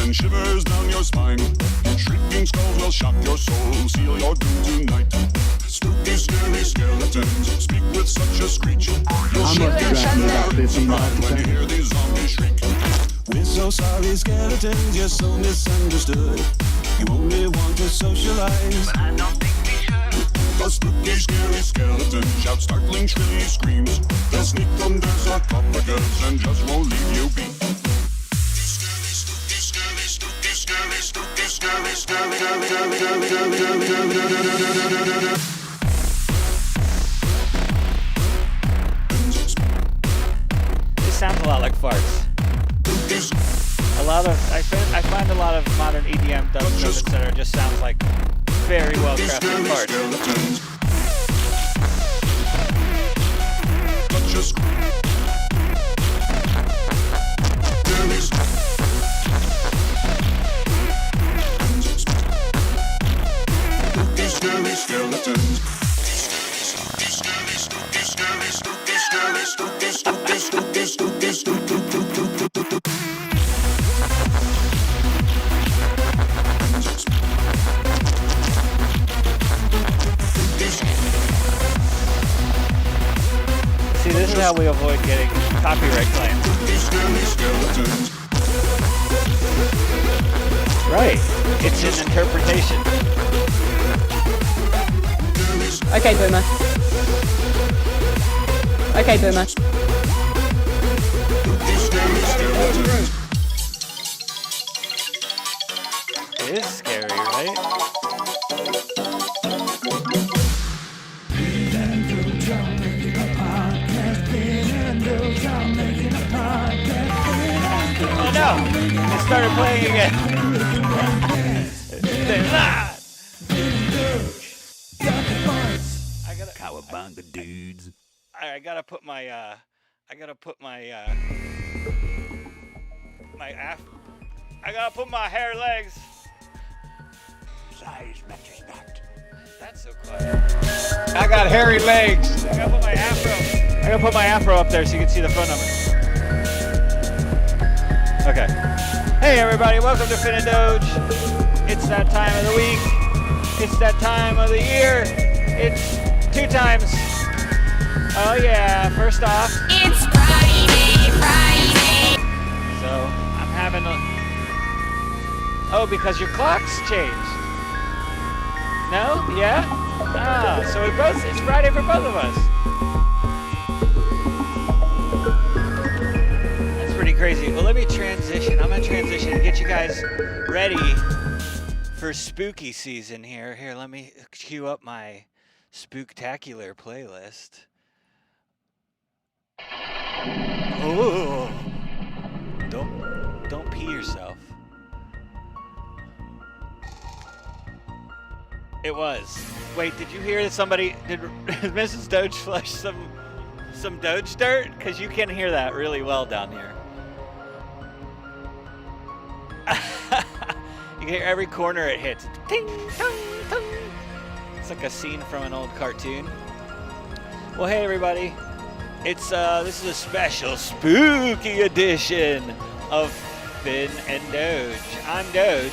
send shivers down your spine. Shrieking skulls will shock your soul, seal your doom tonight. Spooky, scary skeletons speak with such a screech. You'll shake your shiver when you hear these zombies shriek. We're so sorry, skeletons, you're so misunderstood. You only want to socialize, but I don't think we should. A spooky, scary skeleton shouts startling, shrilly screams. They'll sneak under sarcophagus and just won't leave you be. This sounds a lot like farts. I find a lot of modern EDM dubstep, etc. just sounds like very well crafted farts. See, this is how we avoid getting copyright claims. Right. It's an interpretation. Okay, Boomer. Okay, Boomer. It is scary, right? Oh no! It started playing again. Cowabunga dudes. I gotta put my I gotta put my hair legs. Size matches not. That's so quiet. I got hairy legs. I gotta put my afro up there so you can see the phone number. Okay. Hey everybody, welcome to Fin and Doge. It's that time of the week. It's that time of the year. It's 2 times. Oh yeah, first off. It's Friday. So, I'm having a... Oh, because your clocks changed. No? Yeah? Ah, so it's Friday for both of us. That's pretty crazy. Well, let me transition. I'm going to transition and get you guys ready for spooky season here. Here, let me cue up my spooktacular playlist. Oh, don't pee yourself. It was. Wait, did you hear that somebody did Mrs. Doge flush some Doge dirt? Because you can hear that really well down here. You can hear every corner it hits. Ting, tong, tong. It's like a scene from an old cartoon. Well, hey everybody. It's this is a special spooky edition of Fin and Doge. I'm Doge.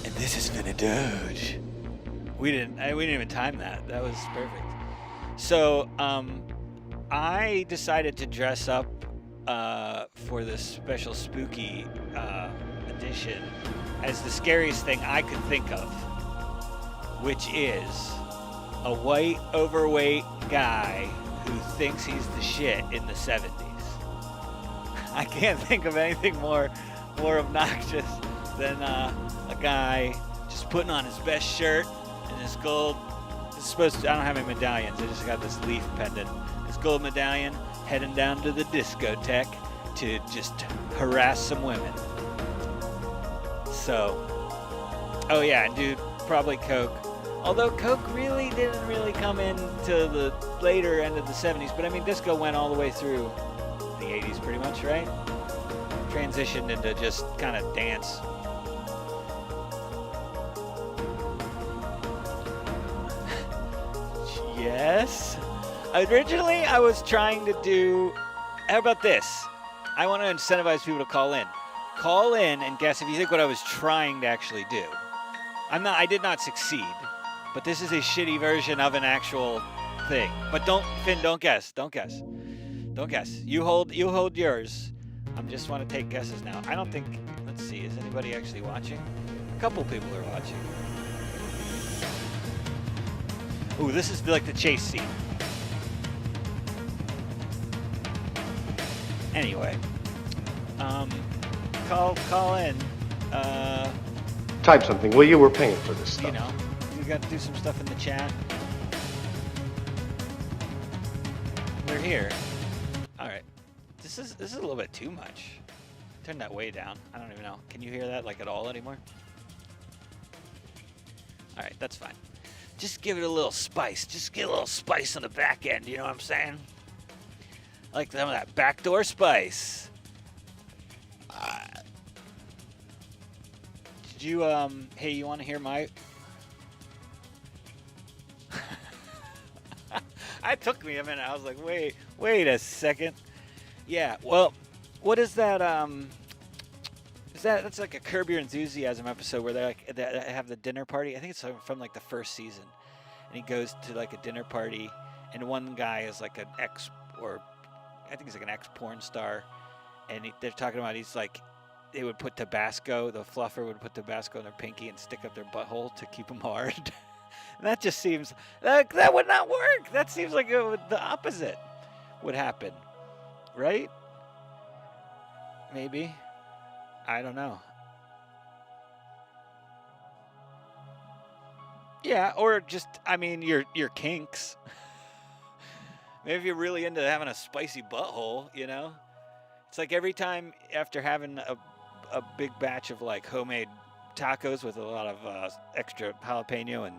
And this is Fin and Doge. We didn't even time that. That was perfect. So, I decided to dress up for this special spooky edition as the scariest thing I could think of, which is a white, overweight guy who thinks he's the shit in the 70s. I can't think of anything more obnoxious than a guy just putting on his best shirt and his gold. I don't have any medallions. I just got this leaf pendant. His gold medallion, heading down to the discotheque to just harass some women. So, oh yeah, dude, probably coke. Although coke didn't really come in to the later end of the 70s, but I mean disco went all the way through the 80s pretty much, right? Transitioned into just kind of dance. Yes. Originally I was trying to do, how about this? I want to incentivize people to call in. Call in and guess if you think what I was trying to actually do. I did not succeed, but this is a shitty version of an actual thing. But Finn, don't guess. Don't guess. Don't guess. You hold yours. I just want to take guesses now. I don't think, let's see, is anybody actually watching? A couple people are watching. Ooh, this is like the chase scene. Anyway, call in. Type something, will you? We're paying for this stuff. You know, you got to do some stuff in the chat. We're here. All right. This is a little bit too much. Turn that way down. I don't even know. Can you hear that like at all anymore? All right, that's fine. Just give it a little spice. Just get a little spice on the back end. You know what I'm saying? I like some of that backdoor spice. Did you hey, you want to hear my? It took me a minute. I was like, wait a second. Yeah. Well, what is that? That's like a Curb Your Enthusiasm episode where they have the dinner party. I think it's from like the first season, and he goes to like a dinner party, and one guy is like an ex, or I think he's like an ex porn star, and they're talking about they would put Tabasco, the fluffer would put Tabasco in their pinky and stick up their butthole to keep them hard. And that just seems that would not work. That seems like the opposite would happen, right? Maybe. I don't know. Yeah, or just, I mean, your kinks. Maybe if you're really into having a spicy butthole, you know? It's like every time after having a big batch of like homemade tacos with a lot of extra jalapeno and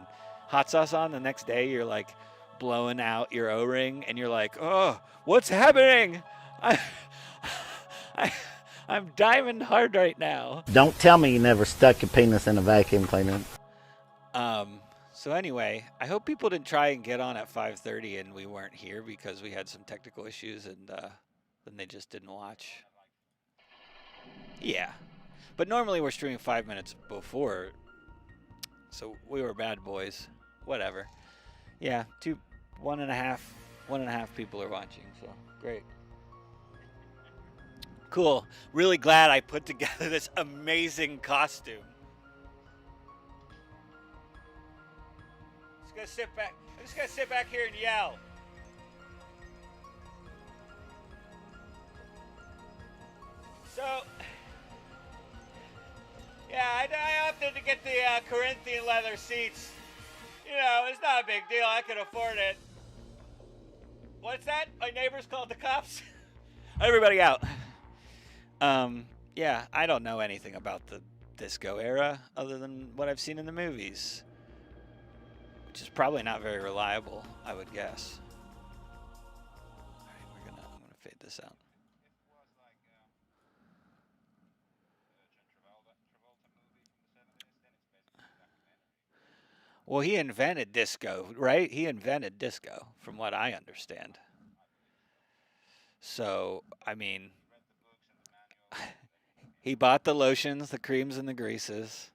hot sauce on, the next day you're like blowing out your O-ring and you're like, oh, what's happening? I'm diving hard right now. Don't tell me you never stuck your penis in a vacuum cleaner. So anyway, I hope people didn't try and get on at 5:30 and we weren't here because we had some technical issues and then they just didn't watch. Yeah. But normally we're streaming 5 minutes before. So we were bad boys. Whatever. Yeah, one and a half people are watching, so great. Cool. Really glad I put together this amazing costume. I'm just gonna sit back here and yell. So, yeah, I opted to get the Corinthian leather seats. You know, it's not a big deal. I could afford it. What's that? My neighbors called the cops. Everybody out. Yeah, I don't know anything about the disco era other than what I've seen in the movies, which is probably not very reliable, I would guess. All right, I'm gonna fade this out. Well, he invented disco, right? He invented disco, from what I understand. So, I mean, he bought the lotions, the creams, and the greases.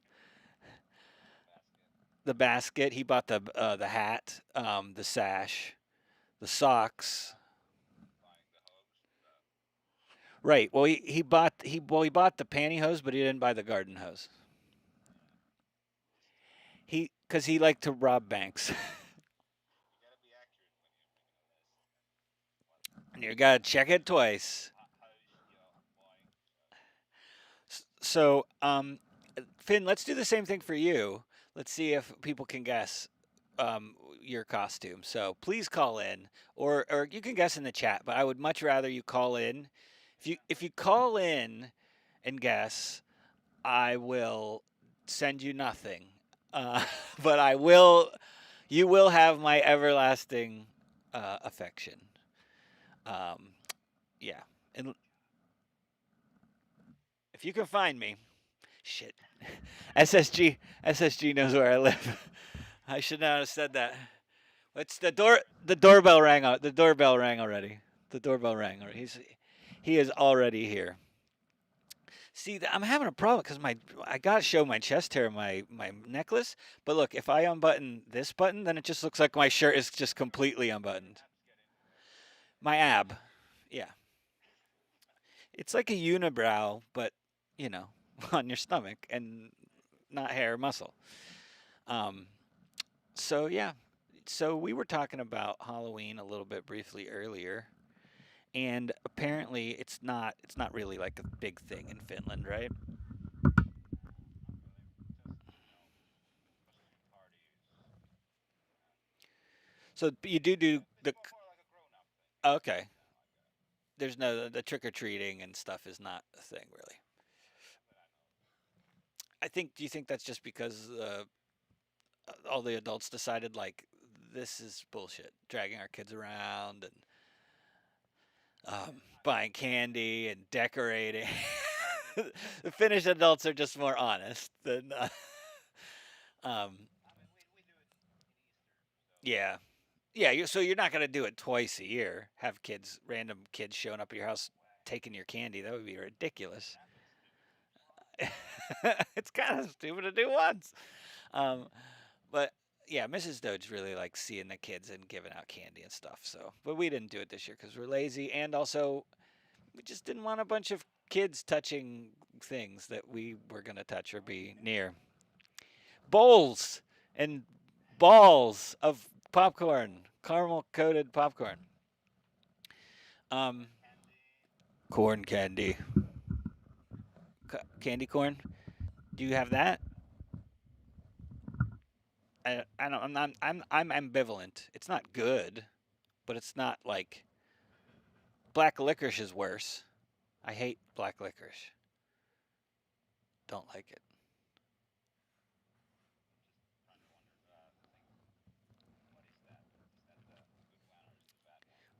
The basket. He bought the hat, the sash, the socks. Right. Well, he bought the pantyhose, but he didn't buy the garden hose. Because he liked to rob banks. And you gotta check it twice. So, Finn, let's do the same thing for you. Let's see if people can guess your costume. So please call in, or you can guess in the chat. But I would much rather you call in. If you call in and guess, I will send you nothing. But you will have my everlasting affection. Yeah. And if you can find me, shit. SSG knows where I live. I should not have said that. It's the doorbell rang out. The doorbell rang already. He is already here. See, I'm having a problem because I gotta show my chest hair, my necklace. But look, if I unbutton this button, then it just looks like my shirt is just completely unbuttoned. My ab, yeah, it's like a unibrow, but you know, on your stomach and not hair, muscle. Um, so yeah, so we were talking about Halloween a little bit briefly earlier, and apparently it's not really like a big thing in Finland, right? So you do the okay. There's no the trick or treating and stuff is not a thing really. I think. Do you think that's just because all the adults decided like this is bullshit, dragging our kids around and buying candy and decorating. The Finnish adults are just more honest than. Um, yeah, yeah. So you're not gonna do it twice a year. Have random kids showing up at your house taking your candy. That would be ridiculous. It's kind of stupid to do once. Um, but yeah, Mrs. Doge really likes seeing the kids and giving out candy and stuff. So, but we didn't do it this year because we're lazy, and also we just didn't want a bunch of kids touching things that we were gonna touch or be near. Bowls and balls of popcorn, caramel coated popcorn. Um, corn candy, candy corn. Do you have that? I don't. I'm ambivalent. It's not good, but it's not like black licorice is worse. I hate black licorice. Don't like it.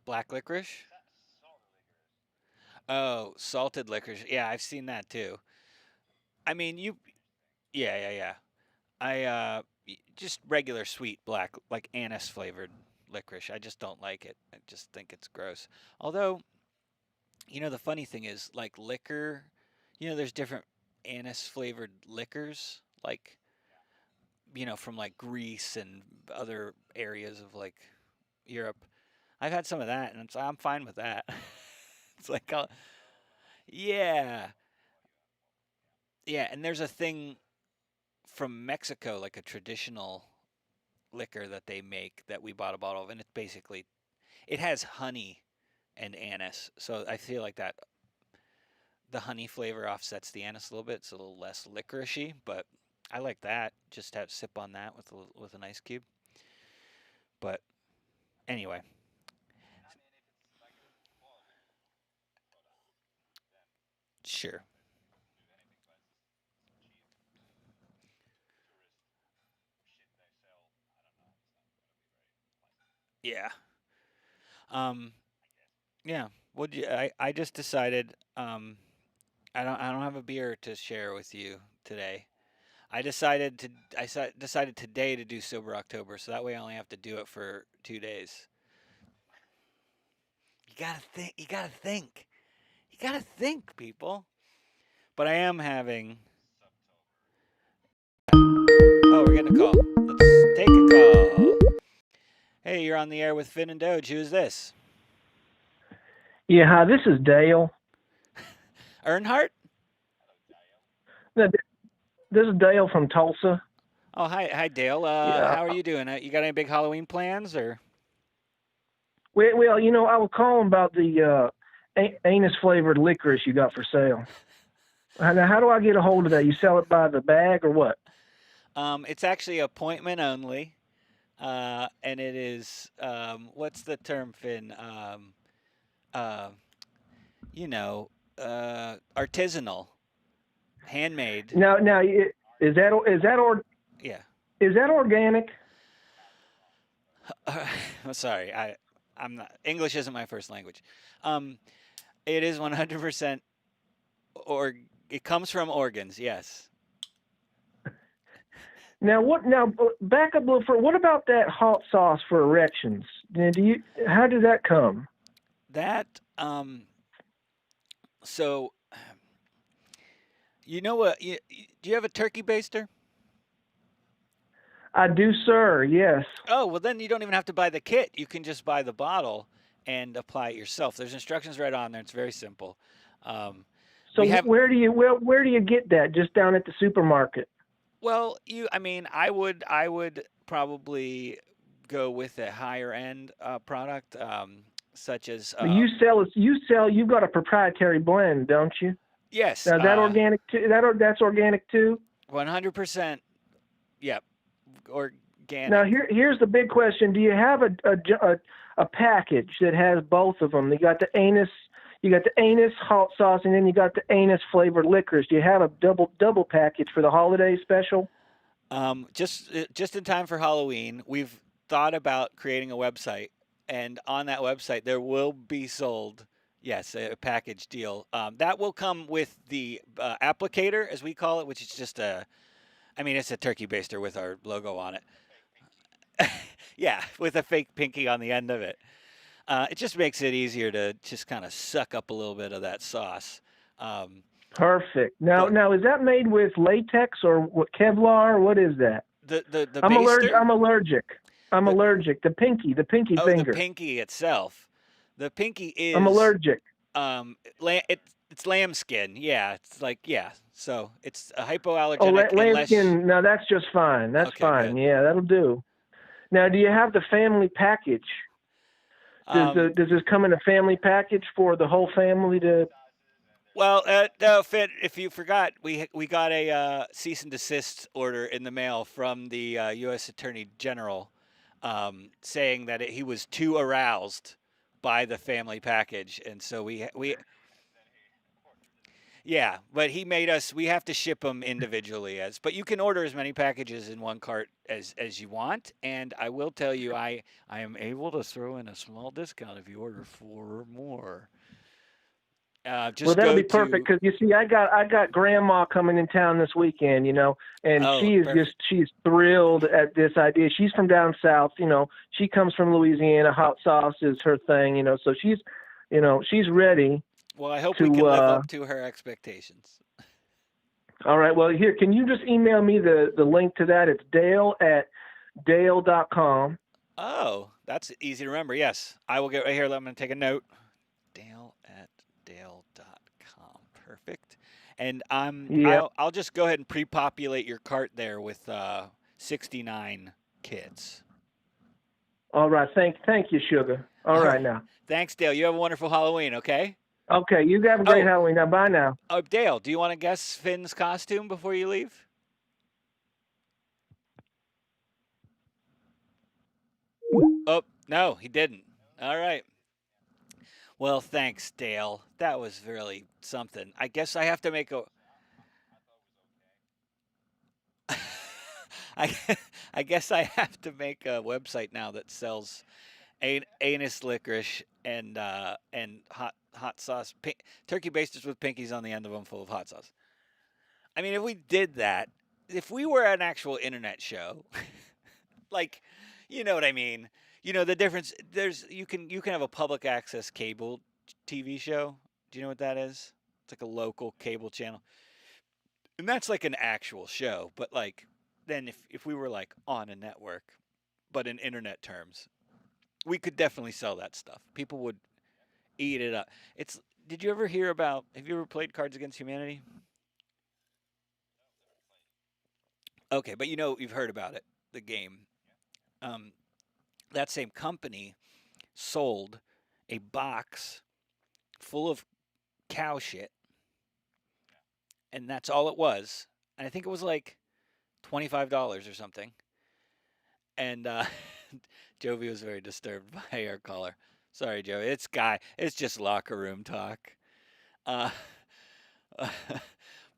Black licorice? Oh, salted licorice. Yeah, I've seen that too. I mean, yeah, yeah, yeah. Just regular sweet black, like anise flavored licorice. I just don't like it. I just think it's gross. Although, the funny thing is, like liquor, there's different anise flavored liquors, like, from like Greece and other areas of like Europe. I've had some of that, and I'm fine with that. It's like, yeah, yeah. And there's a thing from Mexico, like a traditional liquor that they make that we bought a bottle of, and it has honey and anise. So I feel like that the honey flavor offsets the anise a little bit. It's a little less licoricey, but I like that. Just have sip on that with an ice cube. But anyway, sure. Yeah. Um. Yeah. I just decided. I don't have a beer to share with you today. I decided today to do sober October, so that way I only have to do it for 2 days. You gotta think. You gotta think. You gotta think, people. But I am having. Oh, we're getting a call. Let's take a call. Hey, you're on the air with Finn and Doge. Who is this? Yeah, hi, this is Dale. Earnhardt? No, this is Dale from Tulsa. Oh, hi, Dale. Yeah. How are you doing? You got any big Halloween plans, or? Well, I was calling about the anus-flavored licorice you got for sale. Now, how do I get a hold of that? You sell it by the bag or what? It's actually appointment only, and it is what's the term, Finn? Uh, artisanal, handmade. Now, is Yeah. organic? I'm sorry. I'm not. English isn't my first language. It is 100% or it comes from organs. Yes. Now, back up a little further. What about that hot sauce for erections? How did that come? That So, you know what? Do you have a turkey baster? I do, sir. Yes. Oh, well, then you don't even have to buy the kit. You can just buy the bottle and apply it yourself. There's instructions right on there. It's very simple. So we have, where do you get that? Just down at the supermarket? well, I mean, I would probably go with a higher end product, such as, But you've got a proprietary blend, don't you? yes, Now, is that organic too? That's organic too? 100%. Yep. Organic. Now here's the big question: do you have a package that has both of them? You got the anise hot sauce, and then you got the anise flavored licorice. Do you have a double package for the holiday special? Just in time for Halloween, we've thought about creating a website, and on that website there will be sold, yes, a package deal. That will come with the applicator, as we call it, which is just it's a turkey baster with our logo on it. Yeah, with a fake pinky on the end of it. It just makes it easier to just kind of suck up a little bit of that sauce. Perfect. Now, is that made with latex or what, Kevlar? What is that? The I'm baster? allergic. I'm allergic. The pinky Oh, finger. the pinky itself. The pinky is. I'm allergic. It's lambskin. Yeah, it's like, yeah. So it's a hypoallergenic. Oh, lambskin. No, that's just fine. That's Okay, fine. good. Yeah, that'll do. Now, do you have the family package? Does this come in a family package for the whole family to? Well, no, Finn, if you forgot, we got a cease and desist order in the mail from the U.S. Attorney General, saying that he was too aroused by the family package, and so we yeah, but he made us. We have to ship them individually, but you can order as many packages in one cart as you want. And I will tell you, I am able to throw in a small discount if you order 4 or more. Just Well, that'll go be perfect to. because you see, I got Grandma coming in town this weekend, and Oh, she is perfect. she's thrilled at this idea. She's from down south, she comes from Louisiana. Hot sauce is her thing, so she's ready. Well, I hope we can live up to her expectations. All right. Well, here, can you just email me the link to that? It's Dale@Dale.com. Oh, that's easy to remember. Yes, I will get right here. I'm going to take a note. Dale@Dale.com. Perfect. And I'll just go ahead and pre-populate your cart there with 69 kits. All right. Thank you, sugar. All right now. Thanks, Dale. You have a wonderful Halloween, okay? Okay. You have a great Halloween. Now, bye now. Oh, Dale, do you want to guess Finn's costume before you leave? Oh, no, he didn't. All right. Well, thanks, Dale. That was really something. I guess I have to make a. I guess I have to make a website now that sells anus licorice and hot sauce, turkey basters with pinkies on the end of them full of hot sauce. I mean, if we did that, if we were an actual internet show, like, you know what I mean? You know the difference. You can have a public access cable TV show. Do you know what that is? It's like a local cable channel, and that's like an actual show. But like, then if we were like on a network, but in internet terms, we could definitely sell that stuff. People would eat it up. Did you ever hear about? Have you ever played Cards Against Humanity? Okay, but you've heard about it, the game. Um, that same company sold a box full of cow shit, and that's all it was. And I think it was like $25 or something. And Jovi was very disturbed by our caller. Sorry, Jovi. It's just locker room talk. Uh,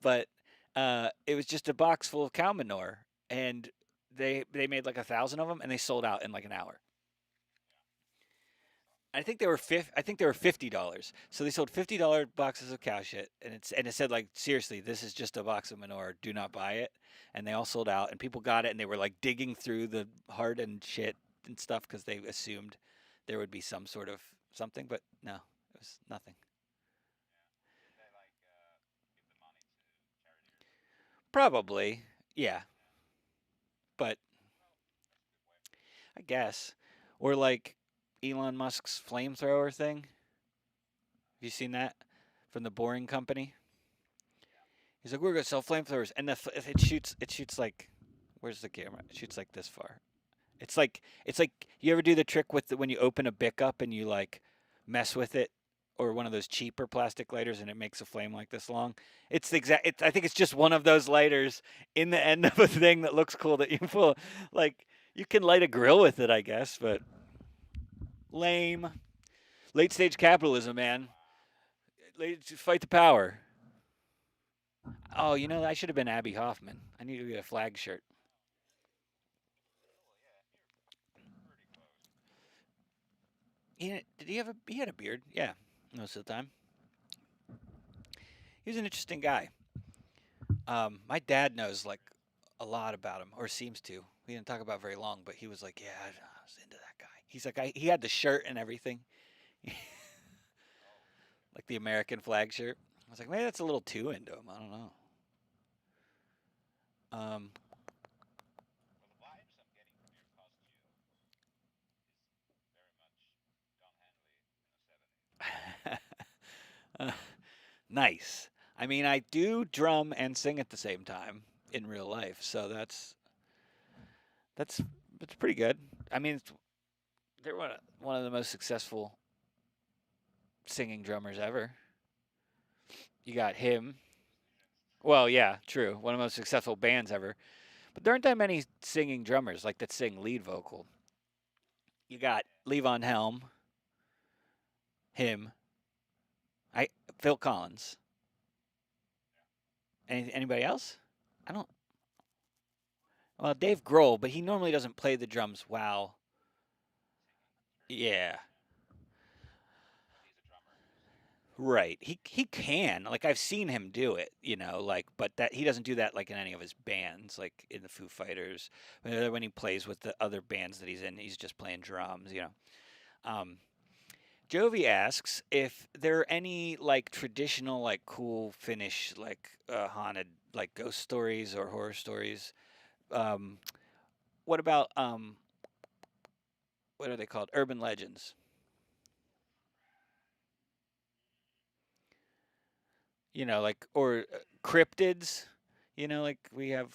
but it was just a box full of cow manure, and they made like 1,000 of them, and they sold out in like an hour. I think they were $50. So they sold $50 boxes of cow shit, and it said like, seriously, this is just a box of manure. Do not buy it. And they all sold out, and people got it, and they were like digging through the hardened shit and stuff because they assumed there would be some sort of something, but no, it was nothing. Probably, yeah. But I guess, or like Elon Musk's flamethrower thing. Have you seen that from the Boring Company? He's like, we're gonna sell flamethrowers, and it shoots. It shoots like, where's the camera? It shoots like this far. It's like you ever do the trick with when you open a Bic up and you like mess with it, or one of those cheaper plastic lighters, and it makes a flame like this long. It's the exact. I think it's just one of those lighters in the end of a thing that looks cool that you pull. Like you can light a grill with it, I guess, but lame. Late stage capitalism, man. Fight the power. Oh, I should have been Abby Hoffman. I need to get a flag shirt. Did he have he had a beard? Yeah, most of the time. He was an interesting guy. My dad knows like a lot about him, or seems to. We didn't talk about very long, but he was like, "Yeah, I was into that guy." He's like, he had the shirt and everything, like the American flag shirt. I was like, maybe that's a little too into him. I don't know. Nice. I mean, I do drum and sing at the same time in real life, so that's pretty good. I mean, they're one of the most successful singing drummers ever. You got him. Well, yeah, true. One of the most successful bands ever. But there aren't that many singing drummers like that sing lead vocal. You got Levon Helm, him, Phil Collins. Anybody else? I don't. Well, Dave Grohl, but he normally doesn't play the drums well. Yeah. Right. He can. Like I've seen him do it, like but that he doesn't do that like in any of his bands, like in the Foo Fighters. When he plays with the other bands that he's in, he's just playing drums. Jovi asks if there are any like traditional like cool Finnish like haunted like ghost stories or horror stories. What about what are they called? Urban legends. Like or cryptids. Like we have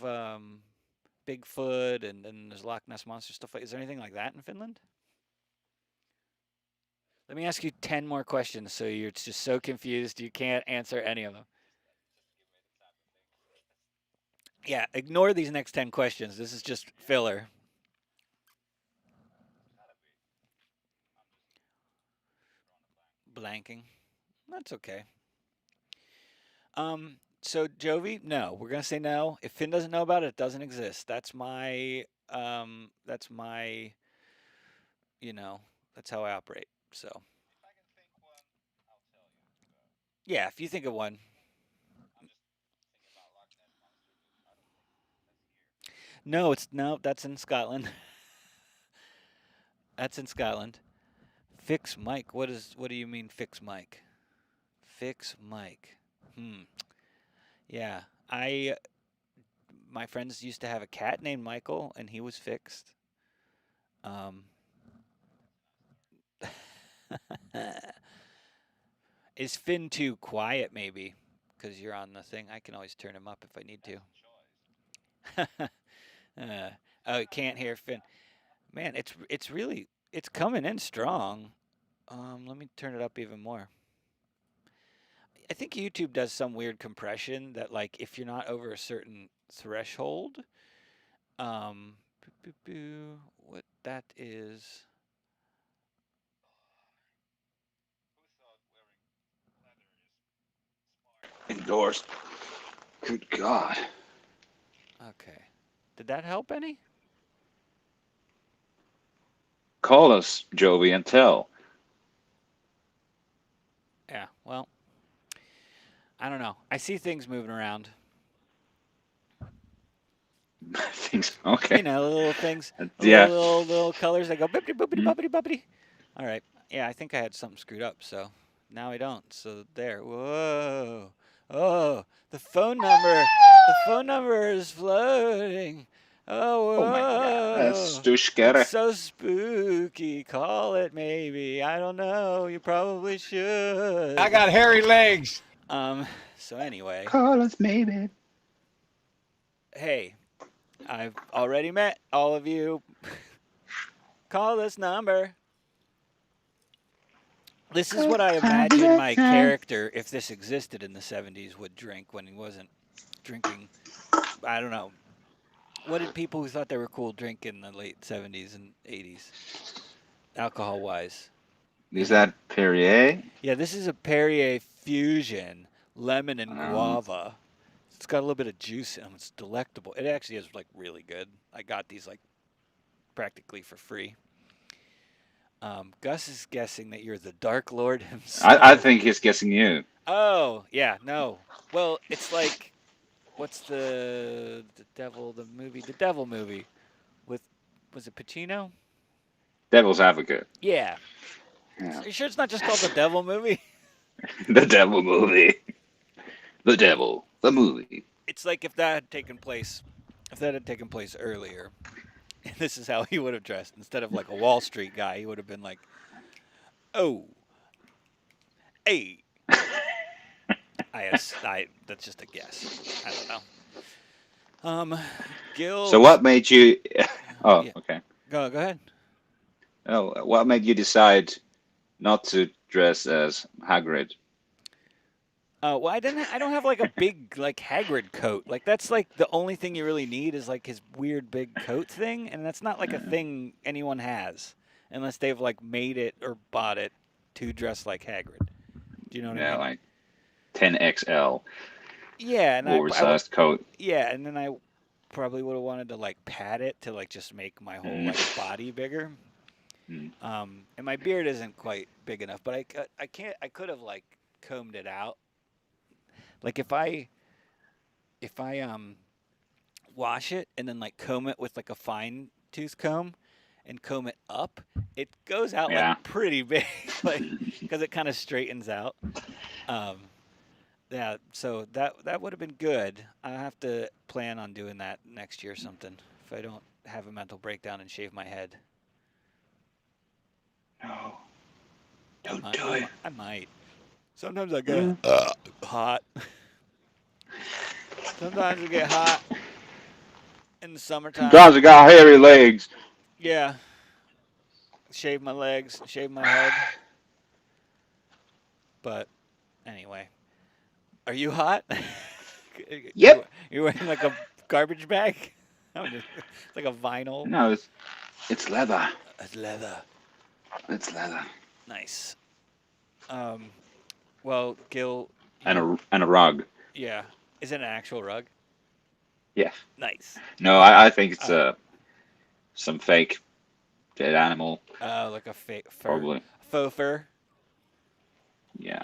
Bigfoot and there's Loch Ness monster stuff. Is there anything like that in Finland? Let me ask you 10 more questions so you're just so confused you can't answer any of them. Yeah, ignore these next 10 questions. This is just filler. Blanking. That's okay. So Jovi, no, we're gonna say no. If Finn doesn't know about it, it doesn't exist. That's my that's how I operate. So yeah, if you think of one. No, that's in Scotland. That's in Scotland. Fix Mike. What do you mean fix Mike? Fix Mike. Yeah. My friends used to have a cat named Michael and he was fixed. Is Finn too quiet maybe? Because you're on the thing. I can always turn him up if I need to. Oh, can't hear Finn. Man, it's really coming in strong. Let me turn it up even more. I think YouTube does some weird compression that like if you're not over a certain threshold, what that is. Indoors. Good God. Okay. Did that help any? Call us, Jovi, and tell. Yeah, well, I don't know. I see things moving around. Things, okay. Little things. Yeah. Little colors that go bippity boopity boppity boppity. All right. Yeah, I think I had something screwed up, so now I don't. So there. Whoa. Oh, the phone number. The phone number is floating. Oh, Oh my god, that's whoa. too scary. It's so spooky. Call it maybe. I don't know. You probably should. I got hairy legs. So anyway, Call us maybe. hey, I've already met all of you. Call this number. This is what I imagine my character, if this existed in the 70s, would drink when he wasn't drinking. I don't know. What did people who thought they were cool drink in the late 70s and 80s, alcohol-wise? Is that Perrier? Yeah, this is a Perrier Fusion, lemon and guava. It's got a little bit of juice in it. It's delectable. It actually is like really good. I got these like practically for free. Gus is guessing that you're the Dark Lord himself. I think he's guessing you. Oh, yeah, no. Well, it's like, what's the devil movie with, was it Pacino? Devil's Advocate. Yeah. Yeah. Are you sure it's not just called the Devil movie? The Devil movie. The Devil. The movie. It's like if that had taken place earlier, this is how he would have dressed. Instead of like a Wall Street guy, he would have been like, oh, hey. That's just a guess. I don't know. Gil. So what made you... Oh, Yeah. okay. Go ahead. Oh, what made you decide not to dress as Hagrid? Well, I don't have like a big like Hagrid coat. Like that's like the only thing you really need is like his weird big coat thing, and that's not like a thing anyone has unless they've like made it or bought it to dress like Hagrid. Do you know what I Yeah, mean? like 10XL Yeah, and oversized coat. yeah, and then I probably would have wanted to like pad it to like just make my whole like body bigger. Mm. And my beard isn't quite big enough, but I could have like combed it out. Like if I wash it and then like comb it with like a fine tooth comb and comb it up, it goes out Yeah. like pretty big, like because it kind of straightens out. Yeah, so that would have been good. I have to plan on doing that next year or something if I don't have a mental breakdown and shave my head. No. Don't do it. I might. Sometimes I get hot. Sometimes I get hot in the summertime. Guys, I got hairy legs. Yeah. Shave my legs, shave my head. But anyway. Are you hot? Yep. You're wearing like a garbage bag? It's like a vinyl. No, it's leather. It's leather. It's leather. Nice. Well, Gil. And a rug. Yeah. Is it an actual rug? Yeah. Nice. No, I think it's some fake dead animal. Like a fake fur. Probably. Faux fur. Yeah.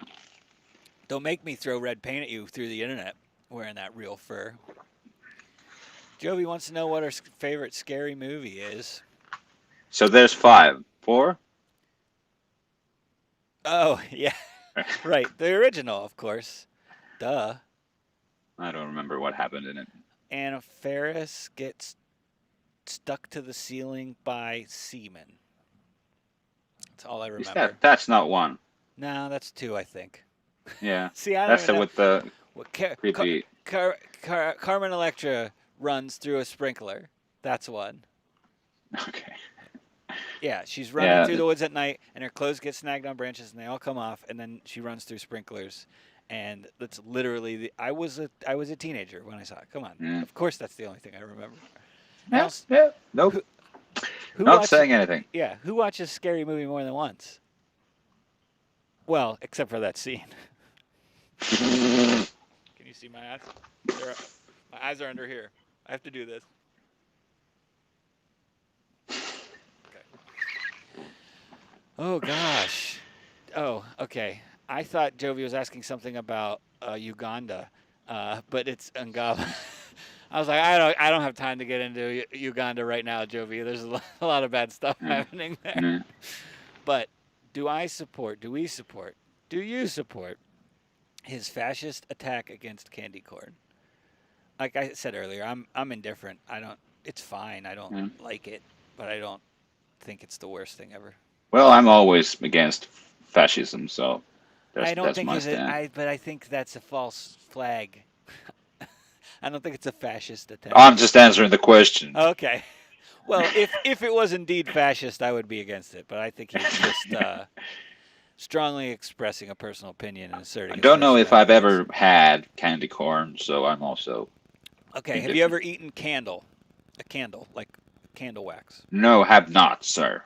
Don't make me throw red paint at you through the internet wearing that real fur. Joby wants to know what our favorite scary movie is. So there's 5. 4? Oh, yeah. Right. The original, of course. Duh. I don't remember what happened in it. Anna Faris gets stuck to the ceiling by semen. That's all I remember. That's not 1. No, that's 2, I think. Yeah. See, I don't That's even the know. with the What, creepy. Carmen Electra runs through a sprinkler. That's 1. Okay. Yeah, she's running Yeah. through the woods at night, and her clothes get snagged on branches, and they all come off, and then she runs through sprinklers, and that's literally I was a teenager when I saw it. Come on, Yeah. Of course that's the only thing I remember. Yeah. Nope. Who Not watches- saying anything. Yeah, who watches Scary Movie more than once? Well, except for that scene. Can you see my eyes? My eyes are under here. I have to do this. Oh, gosh. Oh, okay. I thought Jovi was asking something about Uganda, but it's Ngaba. I was like, I don't have time to get into Uganda right now, Jovi. There's a lot of bad stuff happening there. Mm. But do we support his fascist attack against candy corn. Like I said earlier, I'm indifferent. I don't. It's fine. I don't Yeah. like it, but I don't think it's the worst thing ever. Well, I'm always against fascism, so I don't that's think my is it. stand. But I think that's a false flag. I don't think it's a fascist attack. I'm just answering the question. Okay. Well, if it was indeed fascist, I would be against it. But I think he's just strongly expressing a personal opinion and asserting. I his don't know if sexuality. I've ever had candy corn, so I'm also Okay. Have you ever eaten a candle, like candle wax? no, have not, sir.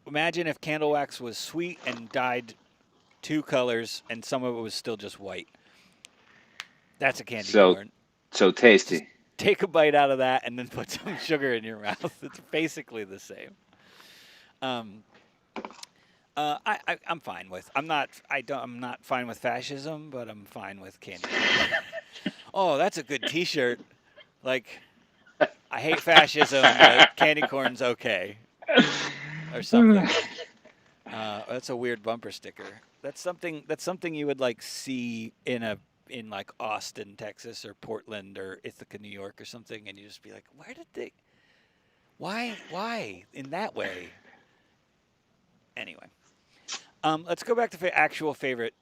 Imagine if candle wax was sweet and dyed 2 colors, and some of it was still just white. That's a candy corn. So tasty. Take a bite out of that and then put some sugar in your mouth. It's basically the same. I'm fine with. I'm not fine with fascism, but I'm fine with candy corn. Oh, that's a good T-shirt. Like, I hate fascism, but candy corn's okay, or something. That's a weird bumper sticker. That's something you would like see in like Austin, Texas, or Portland, or Ithaca, New York, or something, and you just be like, why in that way? Anyway, let's go back to actual favorite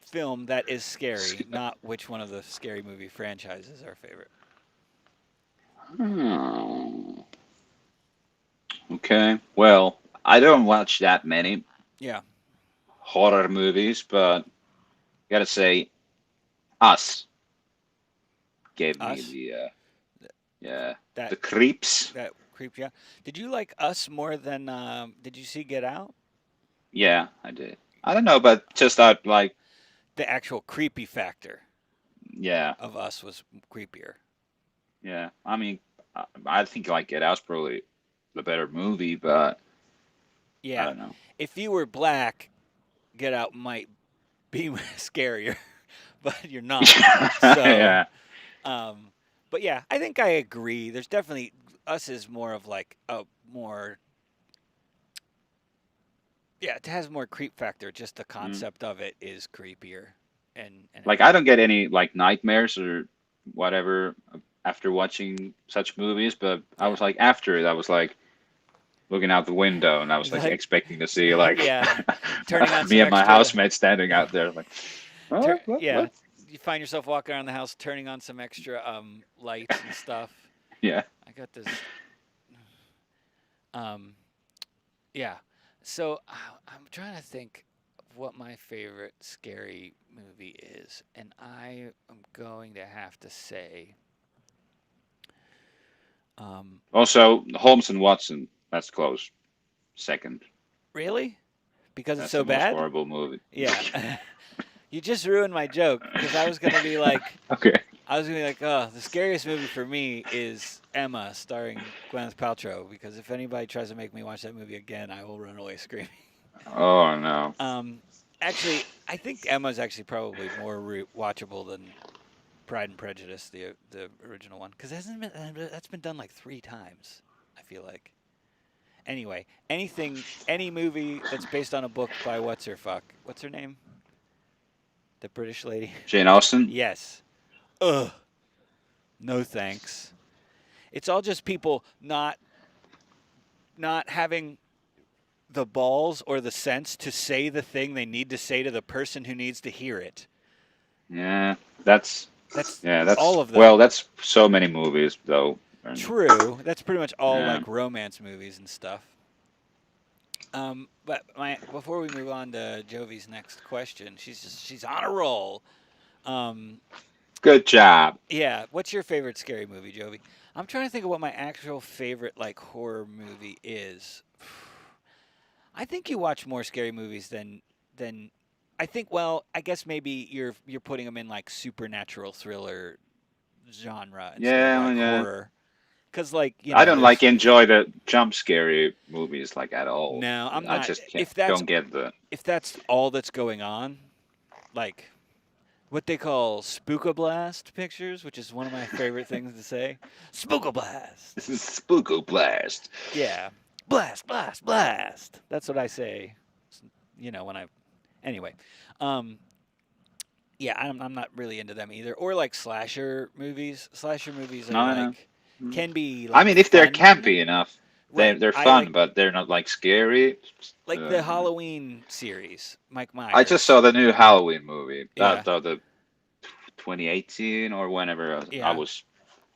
film that is scary, not which one of the scary movie franchises are favorite. Okay. Well, I don't watch that many Yeah. horror movies, but gotta say, Us gave me Us? the That creeps. that creep you out. Did you like Us more than? Did you see Get Out? Yeah, I did. I don't know, but just that like The actual creepy factor yeah, of Us was creepier. yeah. I mean, I think like Get Out's probably the better movie, but I Yeah. don't know. If you were black, Get Out might be scarier, but you're not. So, Yeah. But yeah, I think I agree. There's definitely Us is more of like a more. Yeah, it has more creep factor. Just the concept of it is creepier, and Like I don't get any like nightmares or whatever after watching such movies, but I was like after it, I was like looking out the window and I was like Like- expecting to see like Yeah, turning on me some and my extra- housemate standing out there like what? yeah. You find yourself walking around the house, turning on some extra lights and stuff. Yeah. I got this. Yeah. So I'm trying to think of what my favorite scary movie is, and I am going to have to say. Also, Holmes and Watson, that's close. Second. Really? Because That's it's so the most bad? horrible movie. Yeah. You just ruined my joke because I was gonna be like, Okay. oh, the scariest movie for me is Emma, starring Gwyneth Paltrow. Because if anybody tries to make me watch that movie again, I will run away screaming. Oh no. Actually, I think Emma's actually probably more watchable than Pride and Prejudice, the original one, because that's been done like 3 times. I feel like. Anyway, any movie that's based on a book by what's her name? The British lady. Jane Austen? Yes. Ugh. No thanks. It's all just people not having the balls or the sense to say the thing they need to say to the person who needs to hear it. Yeah, that's all of them. Well, that's so many movies though. And- True. That's pretty much all Yeah. like romance movies and stuff. But before we move on to Jovi's next question, she's on a roll. Good job. Yeah. What's your favorite scary movie, Jovi? I'm trying to think of what my actual favorite like horror movie is. I think you watch more scary movies than I think. Well, I guess maybe you're putting them in like supernatural thriller genre instead of like Yeah. horror. Because like I don't like enjoy the jump scary movies like at all. No, I'm I not. just If that's don't get the if that's all that's going on, like what they call spookablast pictures, which is one of my favorite things to say. Spookablast. This is Spooko Blast. Yeah. Blast, blast, blast. That's what I say. When I. Anyway, Yeah, I'm not really into them either. Or like slasher movies. Slasher movies are No, no. like can be I like mean, if they're fun. campy enough, Right. they're I fun, like but they're not like scary. the Uh, Halloween series, Mike I just saw Myers. the new Halloween movie. Yeah. The 2018 or whenever Yeah.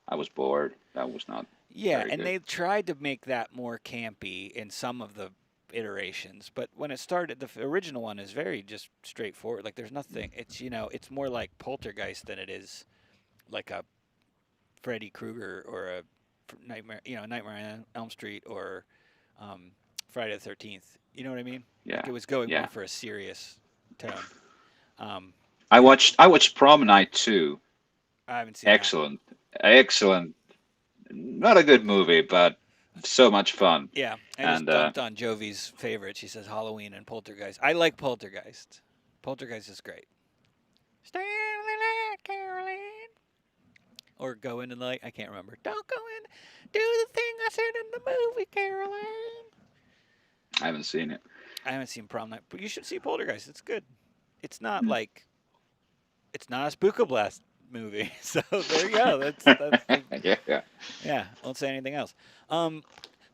I was bored. That was not Yeah, very and good. they tried to make that more campy in some of the iterations, but when it started, the original one is very just straightforward. Like there's nothing. It's it's more like Poltergeist than it is like a Freddy Krueger or a Nightmare, Nightmare on Elm Street or um, Friday the 13th. You know what I mean? Yeah, Like it was going more yeah. for a serious tone. Um, I watched Prom Night 2. I haven't seen that. Excellent, excellent. Not a good movie, but so much fun. Yeah, I just And dumped on Jovi's favorite. She says Halloween and Poltergeist. I like Poltergeist. Poltergeist is great. Stay in the light, Caroline. Or go into the light. I can't remember. Don't go in. Do the thing I said in the movie, Caroline. I haven't seen it. I haven't seen Prom Night, but you should see Poltergeist. It's good. It's not Hmm. like it's not a Spookablast movie. So there you go. That's Yeah. yeah. Won't say anything else.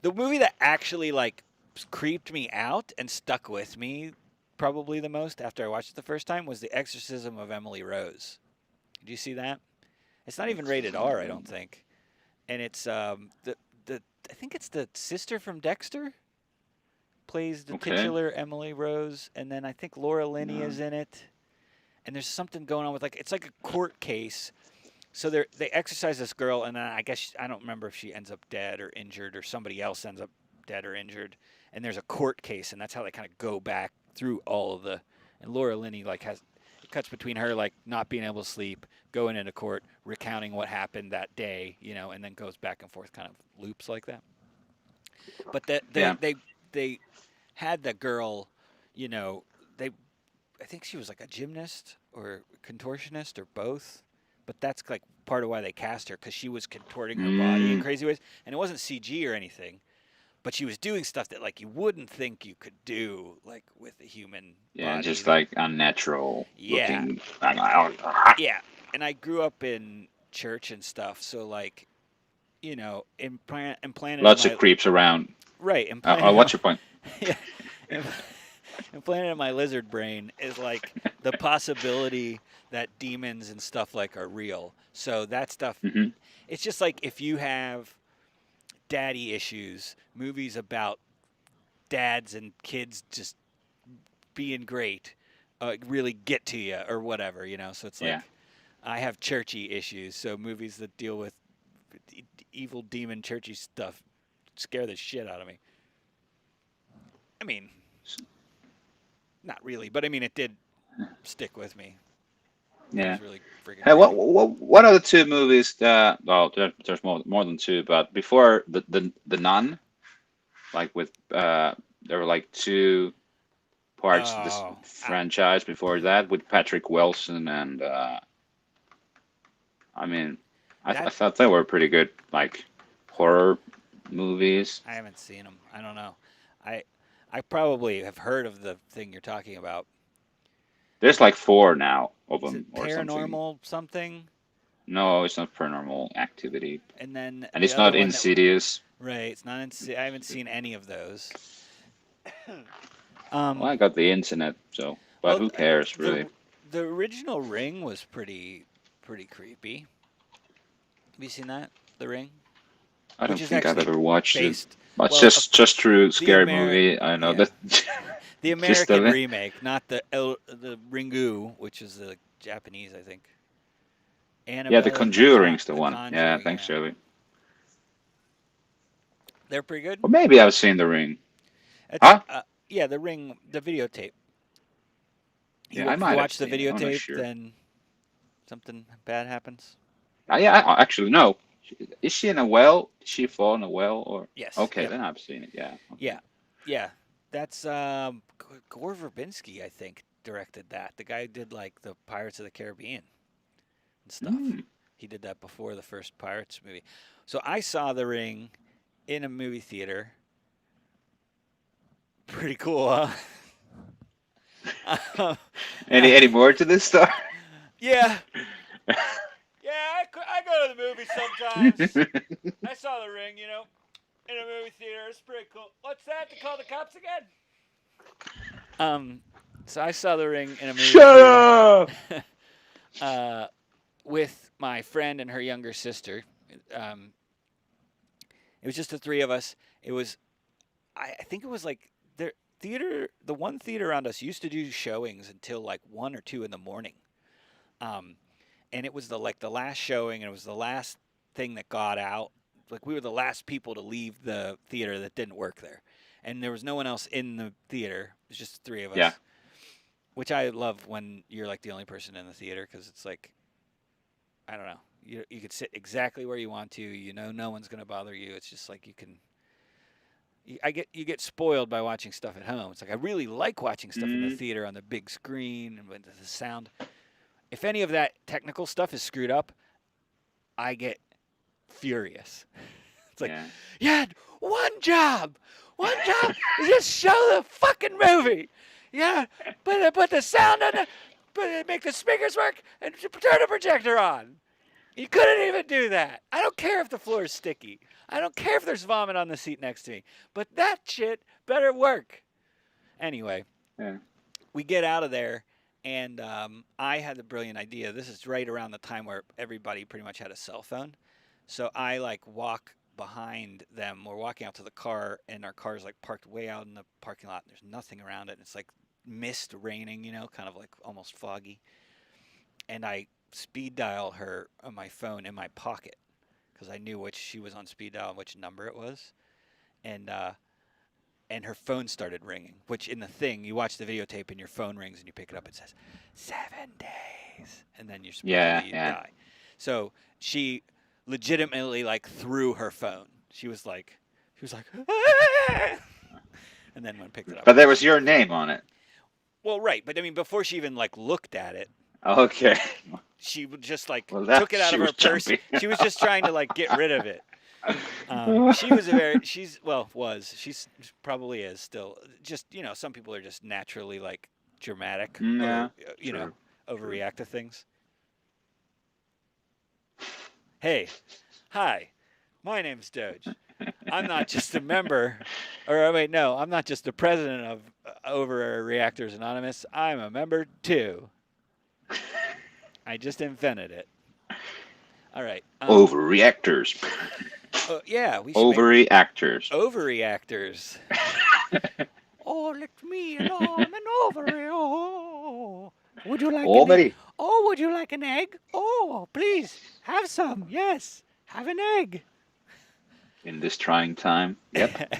The movie that actually like creeped me out and stuck with me probably the most after I watched it the first time was The Exorcism of Emily Rose. Did you see that? It's not even rated R, I don't think. And it's the I think it's the sister from Dexter plays the Okay. titular Emily Rose, and then I think Laura Linney No. is in it. And there's something going on with it's like a court case. So they exorcise this girl, and then I guess I don't remember if she ends up dead or injured, or somebody else ends up dead or injured. And there's a court case, and that's how they kind of go back through all of the. And Laura Linney it cuts between her like not being able to sleep, going into court, recounting what happened that day, and then goes back and forth, kind of loops like that. But Yeah. they had the girl, they I think she was like a gymnast or contortionist or both. But that's like part of why they cast her, because she was contorting her body in Mm, crazy ways, and it wasn't CG or anything, but she was doing stuff that like you wouldn't think you could do like with a human yeah, body. just like unnatural Yeah. looking. Yeah, and I grew up in church and stuff, so like, implanted Lots in of creeps around. right implanted What's your point? yeah, implanted in my lizard brain is like the possibility that demons and stuff like are real. So that stuff, Hmm. it's just like if you have daddy issues, movies about dads and kids just being great really get to you or whatever, So it's like Yeah. I have churchy issues, so movies that deal with evil demon churchy stuff scare the shit out of me. I mean, not really, but I mean it did stick with me. It Yeah. was really freaking Hey, creepy. what are the two movies that? Well, there's more than two, but before the Nun, like with there were like two parts of this Oh, franchise before that with Patrick Wilson and I mean, I that thought they were pretty good, like horror movies. I haven't seen them. I don't know. I I probably have heard of the thing you're talking about. There's like four now of Is them it or something. paranormal something? No, it's not Paranormal Activity, And then and the it's other not one that Insidious. right, it's not in, I haven't seen any of those. Well, um, I got the internet, so but well, who cares, really? the original Ring was pretty creepy. Have you seen that? The Ring, I don't which is think I've actually ever watched it. based. But Well, just through the scary movie, I know yeah, that. the Just American the remake, not the Ringu, which is the Japanese, I think. yeah, the Annabelle and Conjuring's the the one. Yeah, Conjuring, thanks, yeah, Joey. they're pretty good. Or maybe I've seen The Ring. It's Huh? yeah, the Ring, the videotape. Yeah, I If you might have watch the seen it. I'm not videotape, sure. then something bad happens. Yeah, actually no. Is she in a well? Did she fall in a well or? Yes. Okay, Yep. then I've seen it. Yeah. Okay. Yeah. Yeah. That's Gore Verbinski, I think, directed that. The guy who did like the Pirates of the Caribbean and stuff. Mm. He did that before the first Pirates movie. So I saw The Ring in a movie theater. Pretty cool, huh? Any more to this story? Yeah. Yeah, I go to the movies sometimes. I saw The Ring, in a movie theater. It's pretty cool. What's that? To call the cops again? So I saw The Ring in a movie Shut theater. up! With my friend and her younger sister. It was just the three of us. It was, I think it was like the one theater around us used to do showings until like 1 or 2 in the morning. And it was the last showing, and it was the last thing that got out. Like, we were the last people to leave the theater that didn't work there. And there was no one else in the theater. It was just the three of us. Yeah. Which I love when you're like the only person in the theater, because it's like, I don't know. You could sit exactly where you want to. No one's going to bother you. It's just like you get spoiled by watching stuff at home. It's like, I really like watching stuff in the theater on the big screen and with the sound. If any of that technical stuff is screwed up, I get furious. It's like, you had one job is just show the fucking movie. Yeah, put the sound on make the speakers work and turn the projector on. You couldn't even do that. I don't care if the floor is sticky. I don't care if there's vomit on the seat next to me. But that shit better work. Anyway, we get out of there. And I had the brilliant idea. This is right around the time where everybody pretty much had a cell phone. So I walk behind them. We're walking out to the car, and our car's parked way out in the parking lot. There's nothing around it. It's like mist raining, kind of like almost foggy. And I speed dial her on my phone in my pocket because I knew she was on speed dial and which number it was. And her phone started ringing, which in the thing, you watch the videotape and your phone rings and you pick it up. It says, 7 days. And then you're supposed to die. So she legitimately threw her phone. She was like, ah! And then picked it up. But there was your name on it. Well, right. But I mean, before she even looked at it. Okay. She would just took it out of her purse. She was just trying to get rid of it. She probably is still. Just, some people are just naturally dramatic, or, overreact to things. Hey, hi, my name's Doge. I'm not just a member, I'm not just the president of Overreactors Anonymous. I'm a member too. I just invented it. All right. Overreactors. Yeah, we should Overreactors. Overreactors. Oh, look at me, and I'm an overreactor. Would you like an egg? Oh, would you like an egg? Oh, please, have some. Yes, have an egg. In this trying time. Yep.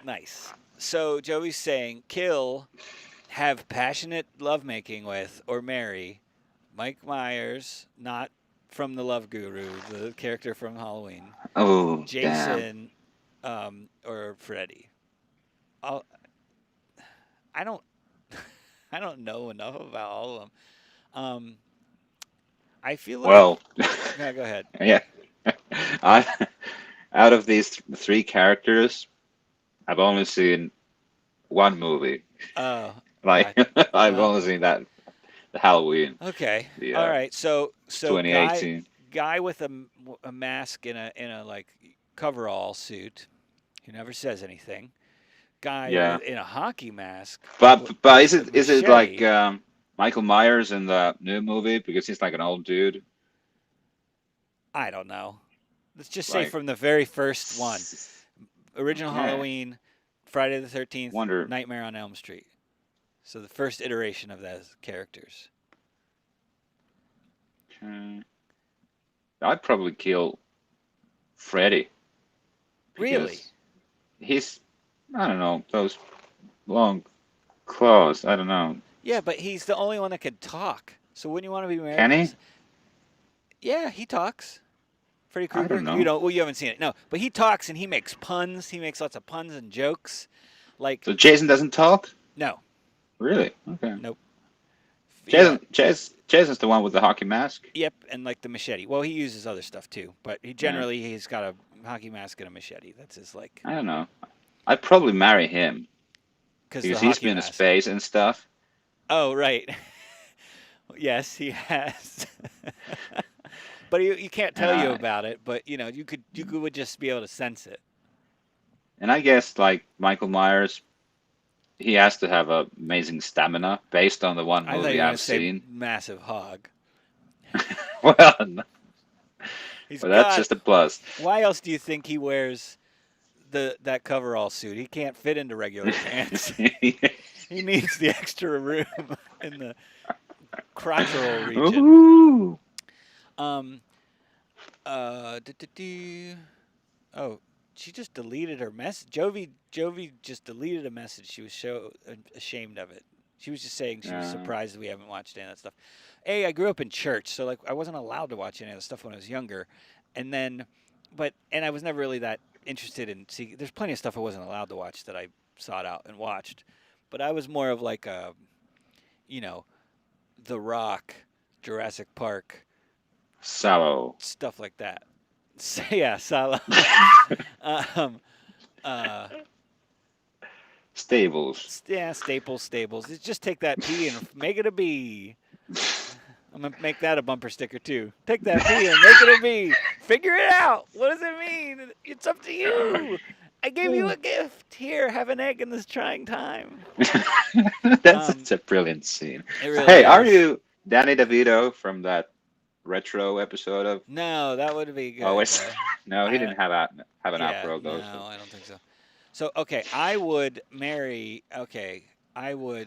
Nice. So Joey's saying, kill, have passionate lovemaking with, or marry Mike Myers, not from the Love Guru, the character from Halloween. Oh, Jason, or Freddy. I don't know enough about all of them. I feel like. Well. Yeah, go ahead. Yeah. Out of these 3 characters, I've only seen one movie. Oh. I've only seen that. The Halloween. Okay. All right. So 2018. Guy with a mask in a coverall suit, who never says anything. Guy in a hockey mask. But is it like Michael Myers in the new movie because he's like an old dude? I don't know. Let's just say from the very first one, original Halloween, Friday the 13th, Nightmare on Elm Street. So the first iteration of those characters. I'd probably kill Freddy. Really? He's, I don't know, those long claws. I don't know. Yeah, but he's the only one that can talk. So wouldn't you want to be married? Can he? Yeah, he talks. Freddy Krueger. I don't know. You haven't seen it. No, but he talks and he makes puns. He makes lots of puns and jokes. So Jason doesn't talk? No. Really? Okay. Nope. Jason's the one with the hockey mask? Yep, and the machete. Well, he uses other stuff too, but he's got a hockey mask and a machete. That's his I don't know. I'd probably marry him. Because he's been in space and stuff. Oh, right. Yes, he has. But he can't And tell you I about it. But you would just be able to sense it. and I guess like Michael Myers, he has to have amazing stamina based on the one I thought you movie were gonna I've say seen. massive hog. Well, no, He's but that's got. just a plus. Why else do you think he wears that coverall suit? He can't fit into regular pants. He needs the extra room in the crotcheral region. Ooh. Um. Oh, she just deleted her message. Jovi just deleted a message. She was so ashamed of it. She was just saying she was surprised that we haven't watched any of that stuff. I grew up in church, so like I wasn't allowed to watch any of the stuff when I was younger, and then, and I was never really that interested in see. There's plenty of stuff I wasn't allowed to watch that I sought out and watched, but I was more of like a, you know, The Rock, Jurassic Park, Sallow. stuff like that. So, yeah, Sala. um, uh, Stables. yeah, Staples. Just take that P and make it a B. I'm gonna make that a bumper sticker too. Take that P and make it a B. Figure it out. What does it mean? It's up to you. I gave you a gift. Here, have an egg in this trying time. That's a brilliant scene. It really Hey, is. are you Danny DeVito from that retro episode of No, that would be good. Always? though. No, he I- didn't have an Yeah, afro though. no, So. I don't think so. So, okay, I would marry. Okay, I would.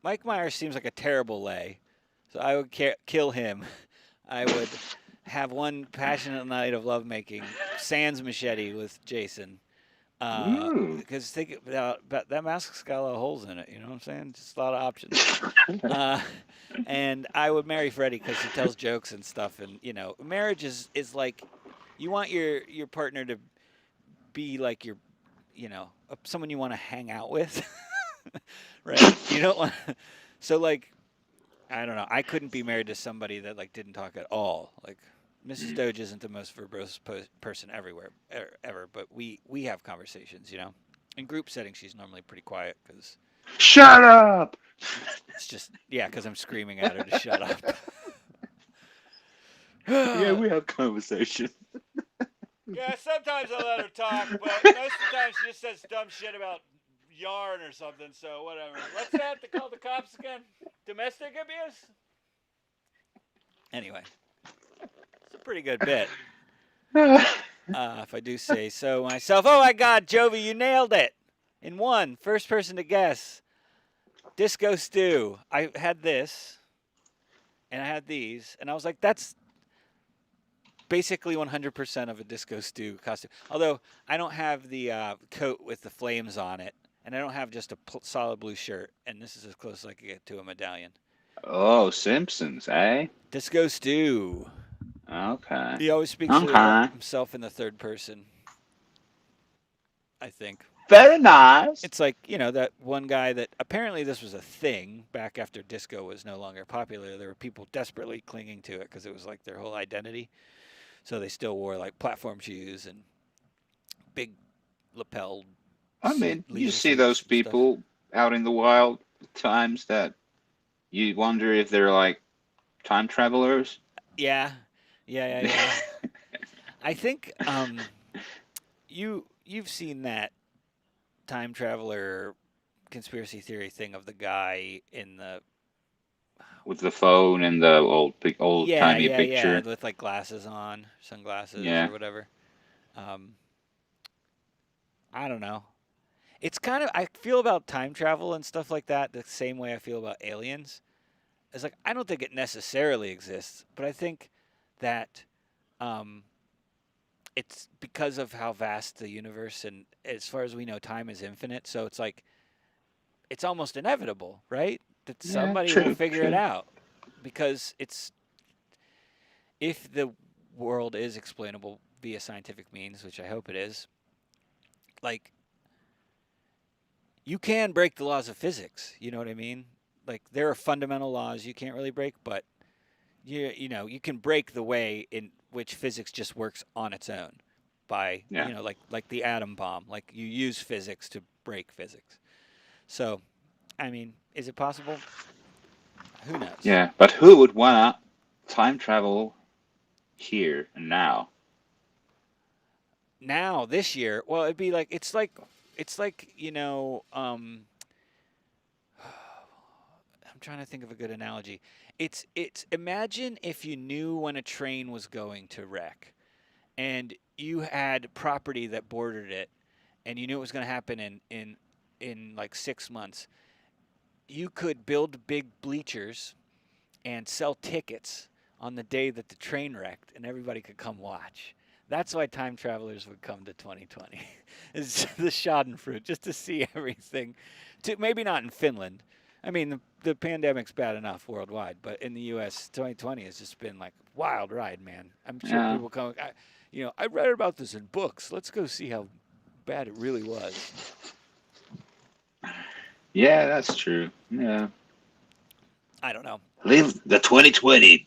Mike Myers seems like a terrible lay, so I would kill him. I would have one passionate night of lovemaking, sans machete with Jason. Ooh. Because think about that mask's got a lot of holes in it. You know what I'm saying? Just a lot of options. And I would marry Freddie because he tells jokes and stuff. And marriage is like, you want your partner to be like your, someone you want to hang out with, right? You don't want. So like, I don't know. I couldn't be married to somebody that like didn't talk at all. Like Mrs. Doge isn't the most verbose person ever, but we have conversations. In group settings, she's normally pretty quiet because Shut up! it's just because I'm screaming at her to shut up. Yeah, we have conversation. Yeah, sometimes I let her talk, but most of the time she just says dumb shit about yarn or something, so whatever. What's that? They call the cops again? Domestic abuse? Anyway, it's a pretty good bit. If I do say so myself. Oh my God, Jovi, you nailed it! In one. First person to guess. Disco stew. I had this, and I had these, and I was like, that's basically 100% of a disco stew costume. Although I don't have the coat with the flames on it, and I don't have just a solid blue shirt, and this is as close as I could get to a medallion. Oh, Simpsons, eh? Disco stew. Okay. He always speaks Okay. of himself in the third person, I think. Very nice. It's like, that one guy that apparently this was a thing back after disco was no longer popular. There were people desperately clinging to it because it was like their whole identity. So they still wore like platform shoes and big lapel. I mean, you leisure see suits those and people out in the wild at times that you wonder if they're like time travelers. stuff. Yeah. I think you've seen that time traveler conspiracy theory thing of the guy in the With the phone and the old timey picture. yeah, with like glasses on, sunglasses Yeah. or whatever. I don't know. It's kind of I feel about time travel and stuff like that the same way I feel about aliens. It's like I don't think it necessarily exists, but I think that it's because of how vast the universe and as far as we know, time is infinite. So it's like it's almost inevitable, right? That Yeah, somebody true, will figure it true. out because it's if the world is explainable via scientific means, which I hope it is. Like you can break the laws of physics. You know what I mean? Like there are fundamental laws you can't really break, but you can break the way in which physics just works on its own by like the atom bomb. Like you use physics to break physics. So I mean, is it possible? Who knows? Yeah, but who would wanna time travel here and now? Now, this year, well, it'd be like it's like I'm trying to think of a good analogy. It's imagine if you knew when a train was going to wreck, and you had property that bordered it, and you knew it was going to happen in like 6 months. You could build big bleachers and sell tickets on the day that the train wrecked, and everybody could come watch. That's why time travelers would come to 2020. It's the Schadenfreude, just to see everything. Maybe not in Finland. I mean, the pandemic's bad enough worldwide, but in the U.S., 2020 has just been like wild ride, man. I'm sure Yeah. people come. I read about this in books. Let's go see how bad it really was. Yeah, that's true. Yeah. I don't know. Live the 2020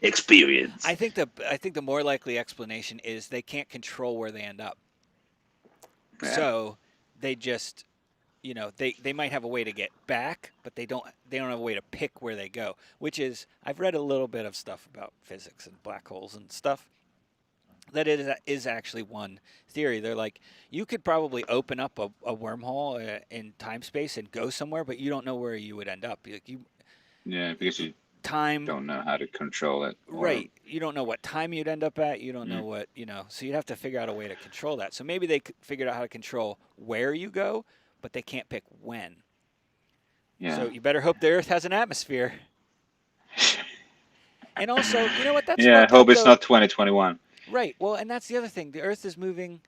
experience. I think the more likely explanation is they can't control where they end up. Yeah. So they just, they might have a way to get back, but they don't have a way to pick where they go. Which is, I've read a little bit of stuff about physics and black holes and stuff. That is actually one theory. They're like, you could probably open up a wormhole in time space and go somewhere, but you don't know where you would end up. Yeah, because you don't know how to control it. Right. You don't know what time you'd end up at. You don't know what, so you'd have to figure out a way to control that. So maybe they figured out how to control where you go, but they can't pick when. Yeah. So you better hope the Earth has an atmosphere. And also, you know what? That's Yeah, fucked hope up, it's though. not 2021. Right. Well, and that's the other thing. The Earth is moving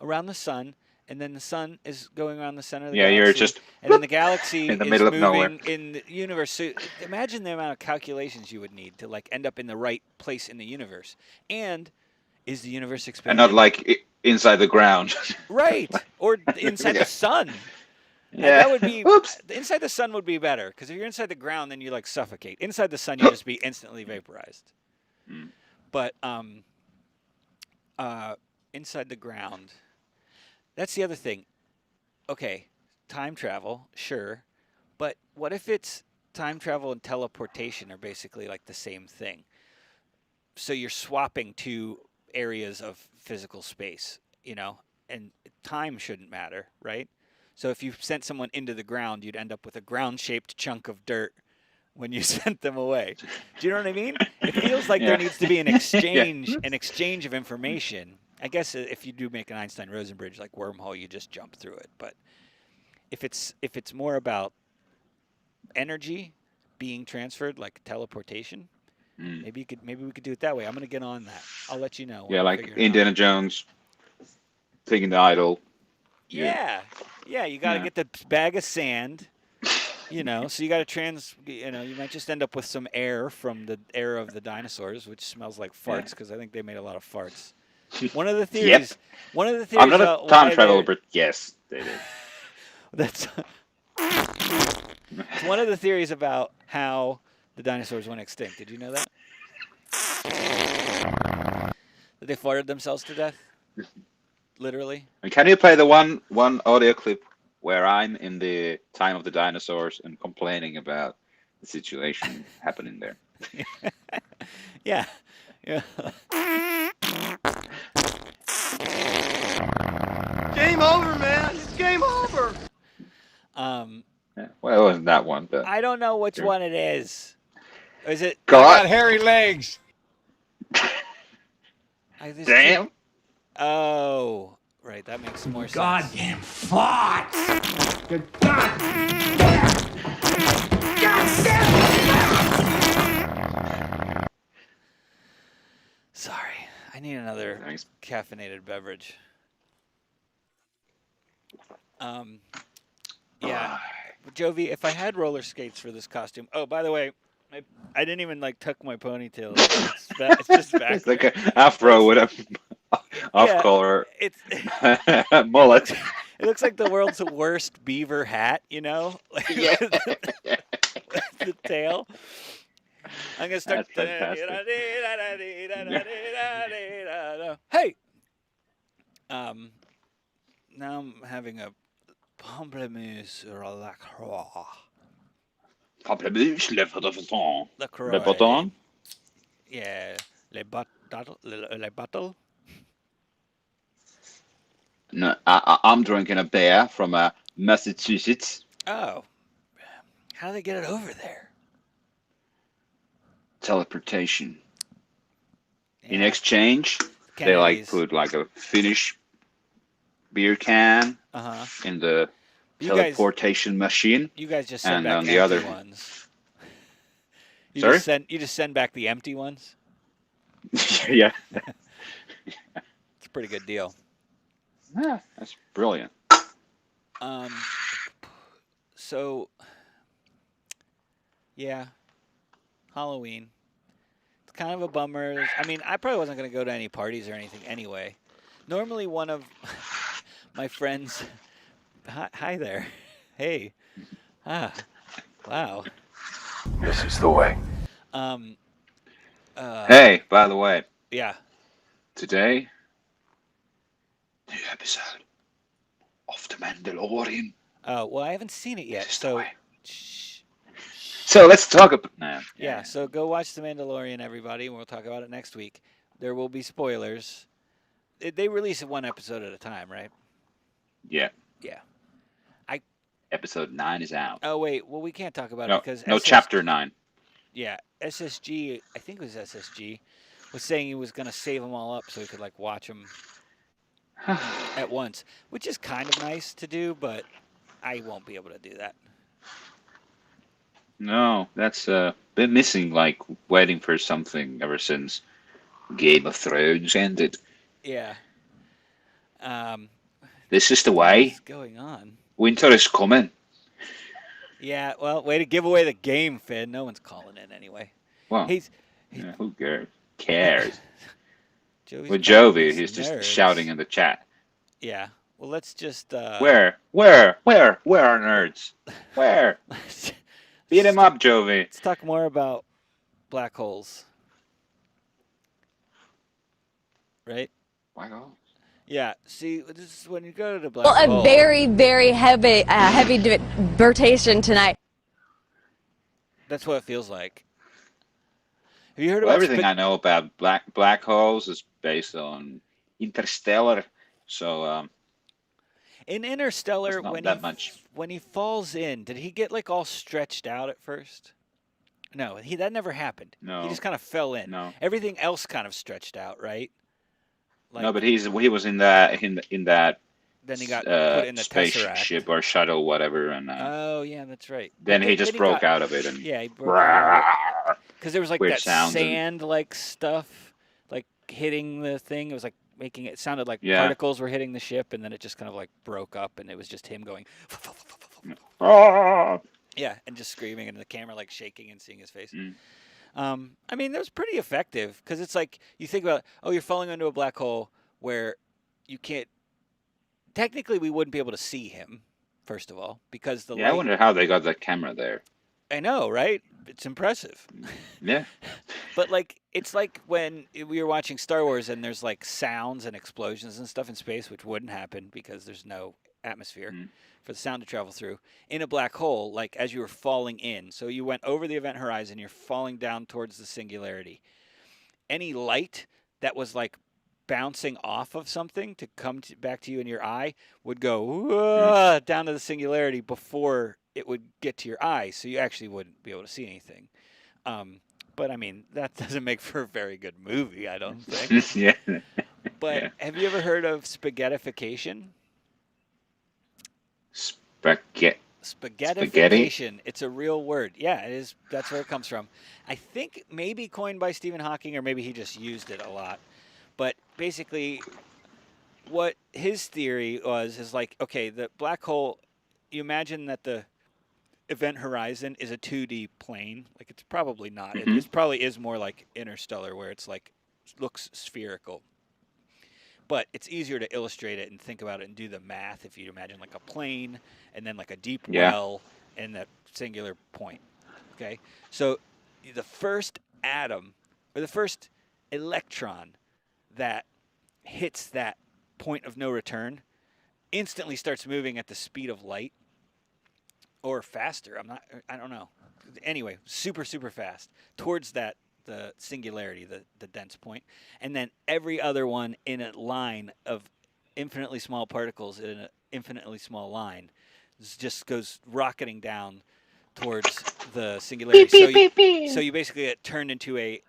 around the sun, and then the sun is going around the center of the galaxy. Yeah, you're just and then the galaxy in the is middle of moving nowhere. in the universe. So imagine the amount of calculations you would need to like end up in the right place in the universe. And is the universe And expanding? not like inside the ground. Right. Or inside Yeah. the sun. Yeah. That would be Oops. inside the sun would be better, because if you're inside the ground, then you like suffocate. Inside the sun, you just be instantly vaporized. But inside the ground, that's the other thing. Okay, time travel, sure, but what if it's time travel and teleportation are basically like the same thing? So you're swapping two areas of physical space, and time shouldn't matter, right? So if you sent someone into the ground, you'd end up with a ground-shaped chunk of dirt when you sent them away. Do you know what I mean? It feels like there needs to be an exchange of information. I guess if you do make an Einstein-Rosen bridge like wormhole, you just jump through it. But if it's more about energy being transferred, like teleportation, maybe we could do it that way. I'm gonna get on that. I'll let you know. Yeah, when I like figure it out. Indiana Jones taking the idol. Yeah. You got to get the bag of sand. So you got to you might just end up with some air from the air of the dinosaurs, which smells like farts, because I think they made a lot of farts. One of the theories. One of the theories. I'm not about a time why traveler, they're- but yes, they did. That's it's one of the theories about how the dinosaurs went extinct. Did you know that? That they farted themselves to death? Literally? And can you play the one audio clip where I'm in the time of the dinosaurs and complaining about the situation happening there? Yeah. Game over, man. It's game over. Yeah. Well, it wasn't that one, but I don't know which one it is. Is it? God, hairy legs. damn. Oh, right. That makes more sense. Goddamn farts. Good Sorry, I need another Thanks. caffeinated beverage. Yeah, Jovi, if I had roller skates for this costume. Oh, by the way, I didn't even like tuck my ponytail. It's just back. It's like an afro with a off-color It's mullet. It looks like the world's worst beaver hat, like Yeah. the tail. I'm gonna start. That's fantastic. Hey. Now I'm having a Pamplemousse or LaCroix. Pamplemousse, le bâton. LaCroix. Le bâton? Yeah. Le bottle. No, I'm drinking a beer from Massachusetts. Oh. How do they get it over there? Teleportation. In Yeah. exchange, they like Kennedys. put like a Finnish beer can Uh-huh. in the You guys, teleportation machine. you guys just send And back on the empty other- ones. You Sorry? you just send back the empty ones. Yeah. It's a pretty good deal. Yeah, that's brilliant. So yeah, Halloween. It's kind of a bummer. I mean, I probably wasn't going to go to any parties or anything anyway. Normally one of my friends, hi there. Hey. Wow. This is the way. Hey, by the way, Yeah. today, new episode of The Mandalorian. Oh, well, I haven't seen it yet, This is the so way. shh. So let's talk about now. Yeah, so go watch The Mandalorian, everybody, and we'll talk about it next week. There will be spoilers. They release it one episode at a time, right? Yeah. Yeah. Episode 9 is out. Oh, wait. Well, we can't talk about No, it because... no, chapter 9. Yeah, SSG, I think it was SSG, was saying he was going to save them all up so he could, like, watch them at once, which is kind of nice to do, but I won't be able to do that. No, that's been missing, like, waiting for something ever since Game of Thrones ended. Yeah. This is the way. What's going on? Winter is coming. Yeah, well, way to give away the game, Finn. No one's calling in anyway. Well, He's yeah, who cares? Joey's With calling Jovi, us he's just nerds. shouting in the chat. Yeah. Well, let's just Where are nerds? Where? Beat him up, Jovi. Let's talk more about black holes. Right? Black hole. Yeah. See, this is when you go to the black Well, hole. a very, very heavy debatation tonight. That's what it feels like. Have you heard Well, about everything I know about black holes is based on Interstellar. So in Interstellar, it's not that much. when he falls in, did he get like all stretched out at first? No, that never happened. No. He just kind of fell in. No. Everything else kind of stretched out, right? Like, No, but he was in that then he got put in the Tesseract. spaceship or shuttle, whatever, and Oh yeah, that's right. then But he just broke out of it, and Yeah, he broke out because there was like Weird that sounds and- sand-like stuff, like hitting the thing. It was like making it sounded like Yeah. particles were hitting the ship, and then it just kind of like broke up, and it was just him going. Ah! Yeah, and just screaming, and the camera like shaking and seeing his face. Mm. I mean, that was pretty effective because it's like you think about, oh, you're falling into a black hole where you can't. Technically, we wouldn't be able to see him, first of all, because the Yeah, I light. wonder how they got that camera there. I know, right? It's impressive. Yeah. But like, it's like when we were watching Star Wars and there's like sounds and explosions and stuff in space, which wouldn't happen because there's no atmosphere for the sound to travel through. In a black hole, like as you were falling in, so you went over the event horizon, you're falling down towards the singularity. Any light that was like bouncing off of something to come back to you in your eye would go down to the singularity before it would get to your eye, so you actually wouldn't be able to see anything. But I mean, that doesn't make for a very good movie, I don't think. Yeah. But Yeah. have you ever heard of spaghettification? Spaghetti. Spaghettification. It's a real word. Yeah, it is. That's where it comes from. I think maybe coined by Stephen Hawking, or maybe he just used it a lot. But basically, what his theory was is like, okay, the black hole, you imagine that the event horizon is a 2D plane. Like, it's probably not. Mhm. It probably is more like Interstellar, where it's like, looks spherical. But it's easier to illustrate it and think about it and do the math if you imagine like a plane and then like a deep Yeah. well and that singular point. Okay? So the first atom or the first electron that hits that point of no return instantly starts moving at the speed of light or faster. I don't know. Anyway, super, super fast towards the singularity, the dense point. And then every other one in a line of infinitely small particles in an infinitely small line just goes rocketing down towards the singularity. So you basically get turned into a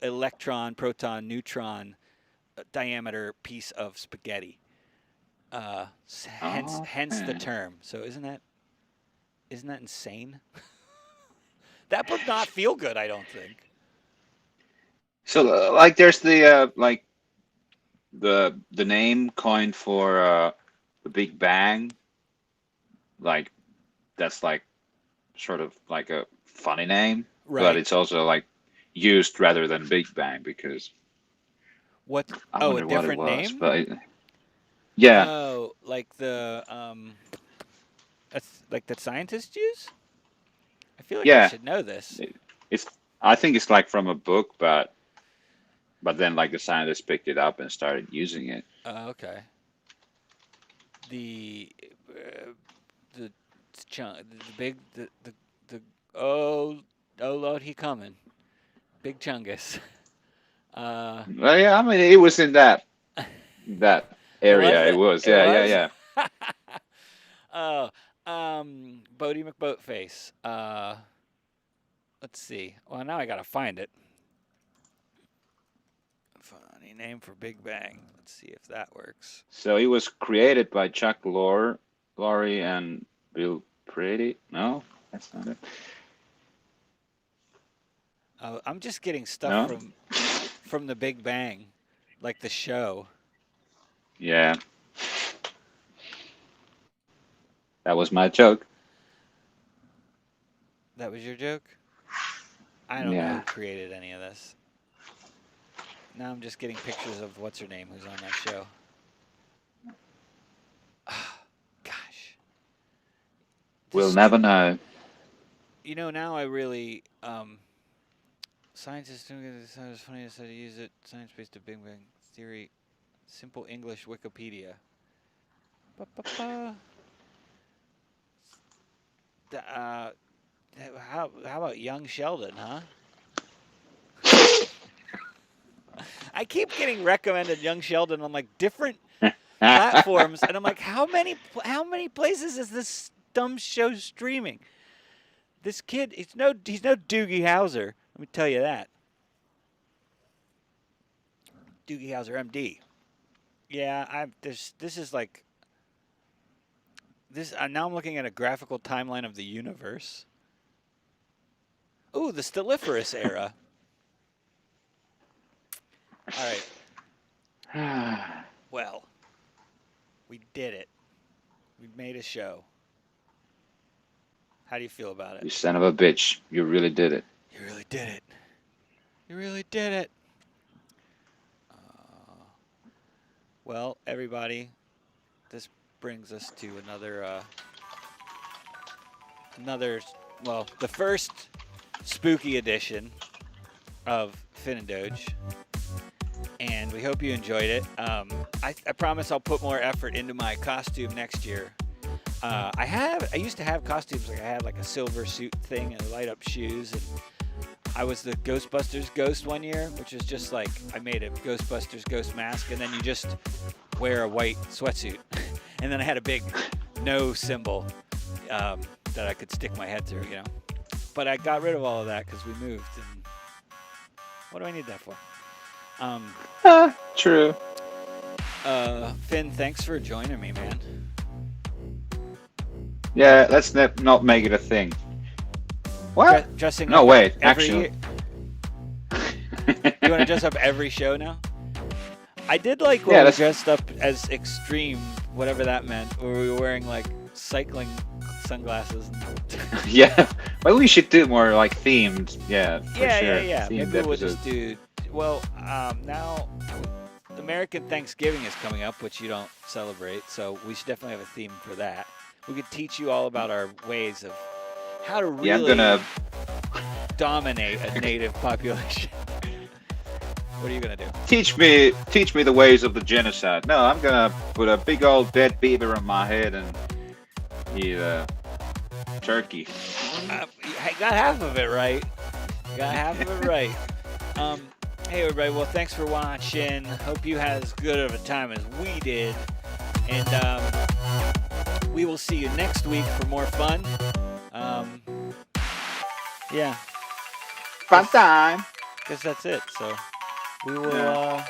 electron, proton, neutron diameter piece of spaghetti. Hence the term. So isn't that insane? That would not feel good, I don't think. So like there's the like the name coined for the Big Bang, like that's like sort of like a funny name, right? But it's also like used rather than Big Bang because what? I wonder a what different it was, name? but yeah. Oh, like the that's like that scientists use. I feel like I should know this. I think it's like from a book, but then like the scientists picked it up and started using it. Okay. The big oh Lord, he coming, Big Chungus. Well, yeah, I mean it was in that area. It was. Yeah. Oh, Bodie McBoatface. Let's see. Well, now I gotta find it. Funny name for Big Bang. Let's see if that works. So it was created by Chuck Lorre and Bill Prady. No, that's not it. I'm just getting stuff from the Big Bang, like the show. Yeah. That was my joke. That was your joke? I don't know who created any of this. Now I'm just getting pictures of what's her name who's on that show. Gosh. We'll never know. You know, now I really scientists don't get it. It's funny to say to use it. Science-based to Big Bang theory. Simple English Wikipedia. How about young Sheldon, huh? I keep getting recommended Young Sheldon on like different platforms, and I'm like, how many places is this dumb show streaming? This kid, he's no Doogie Howser. Let me tell you that. Doogie Howser, MD. Yeah, this is like this. Now I'm looking at a graphical timeline of the universe. Ooh, the Stelliferous era. All right. Well, we did it. We made a show. How do you feel about it? You son of a bitch. You really did it. You really did it. You really did it. Well, everybody, this brings us to the first spooky edition of Finn and Doge. And we hope you enjoyed it. I promise I'll put more effort into my costume next year. I used to have costumes, like I had like a silver suit thing and light up shoes, and I was the Ghostbusters ghost one year, which is just like I made a Ghostbusters ghost mask, and then you just wear a white sweatsuit. And then I had a big no symbol that I could stick my head through, you know. But I got rid of all of that because we moved, and what do I need that for? True. Finn, thanks for joining me, man. Yeah, let's not make it a thing. What? Dressing no, up wait, every actually. year? You want to dress up every show now? I did like when we dressed up as extreme, whatever that meant, where we were wearing like cycling sunglasses. Yeah, well, we should do more like themed. Yeah, for sure. Yeah. Themed Maybe we'll episodes. just do. Well, now American Thanksgiving is coming up, which you don't celebrate, so we should definitely have a theme for that. We could teach you all about our ways of how to really dominate a native population. What are you gonna do? Teach me the ways of the genocide. No, I'm gonna put a big old dead beaver on my head and eat turkey. I got half of it right. Got half of it right. Hey everybody, well thanks for watching. Hope you had as good of a time as we did. And we will see you next week for more fun. Yeah. Fun time. Guess that's it. So we will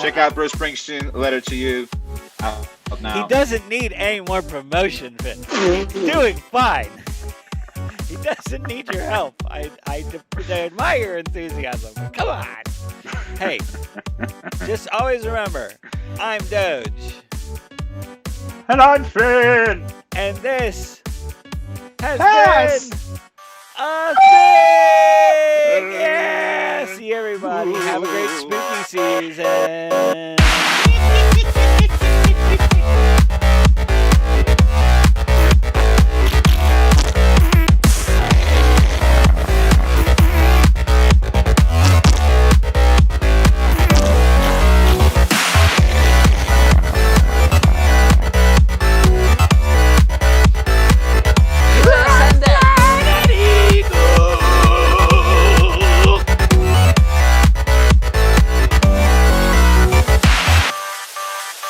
check out Bruce Springsteen, Letter to You. Out now. He doesn't need any more promotion, Finn. He's doing fine. He doesn't need your help. I admire your enthusiasm. Come on. Hey, just always remember, I'm Doge. And I'm Finn. And this has been a thing. Yeah. See everybody. Have a great spooky season.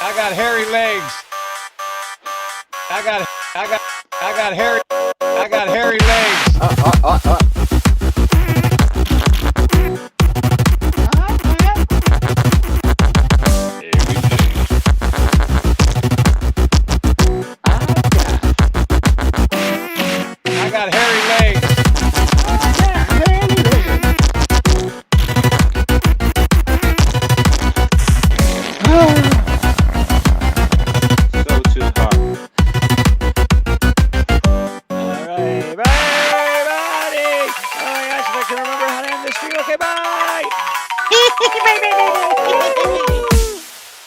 I got hairy legs. I got hairy legs. I got hairy legs. So too hard. Alright, everybody! Oh my gosh, if I can remember how to end this stream. Okay, bye!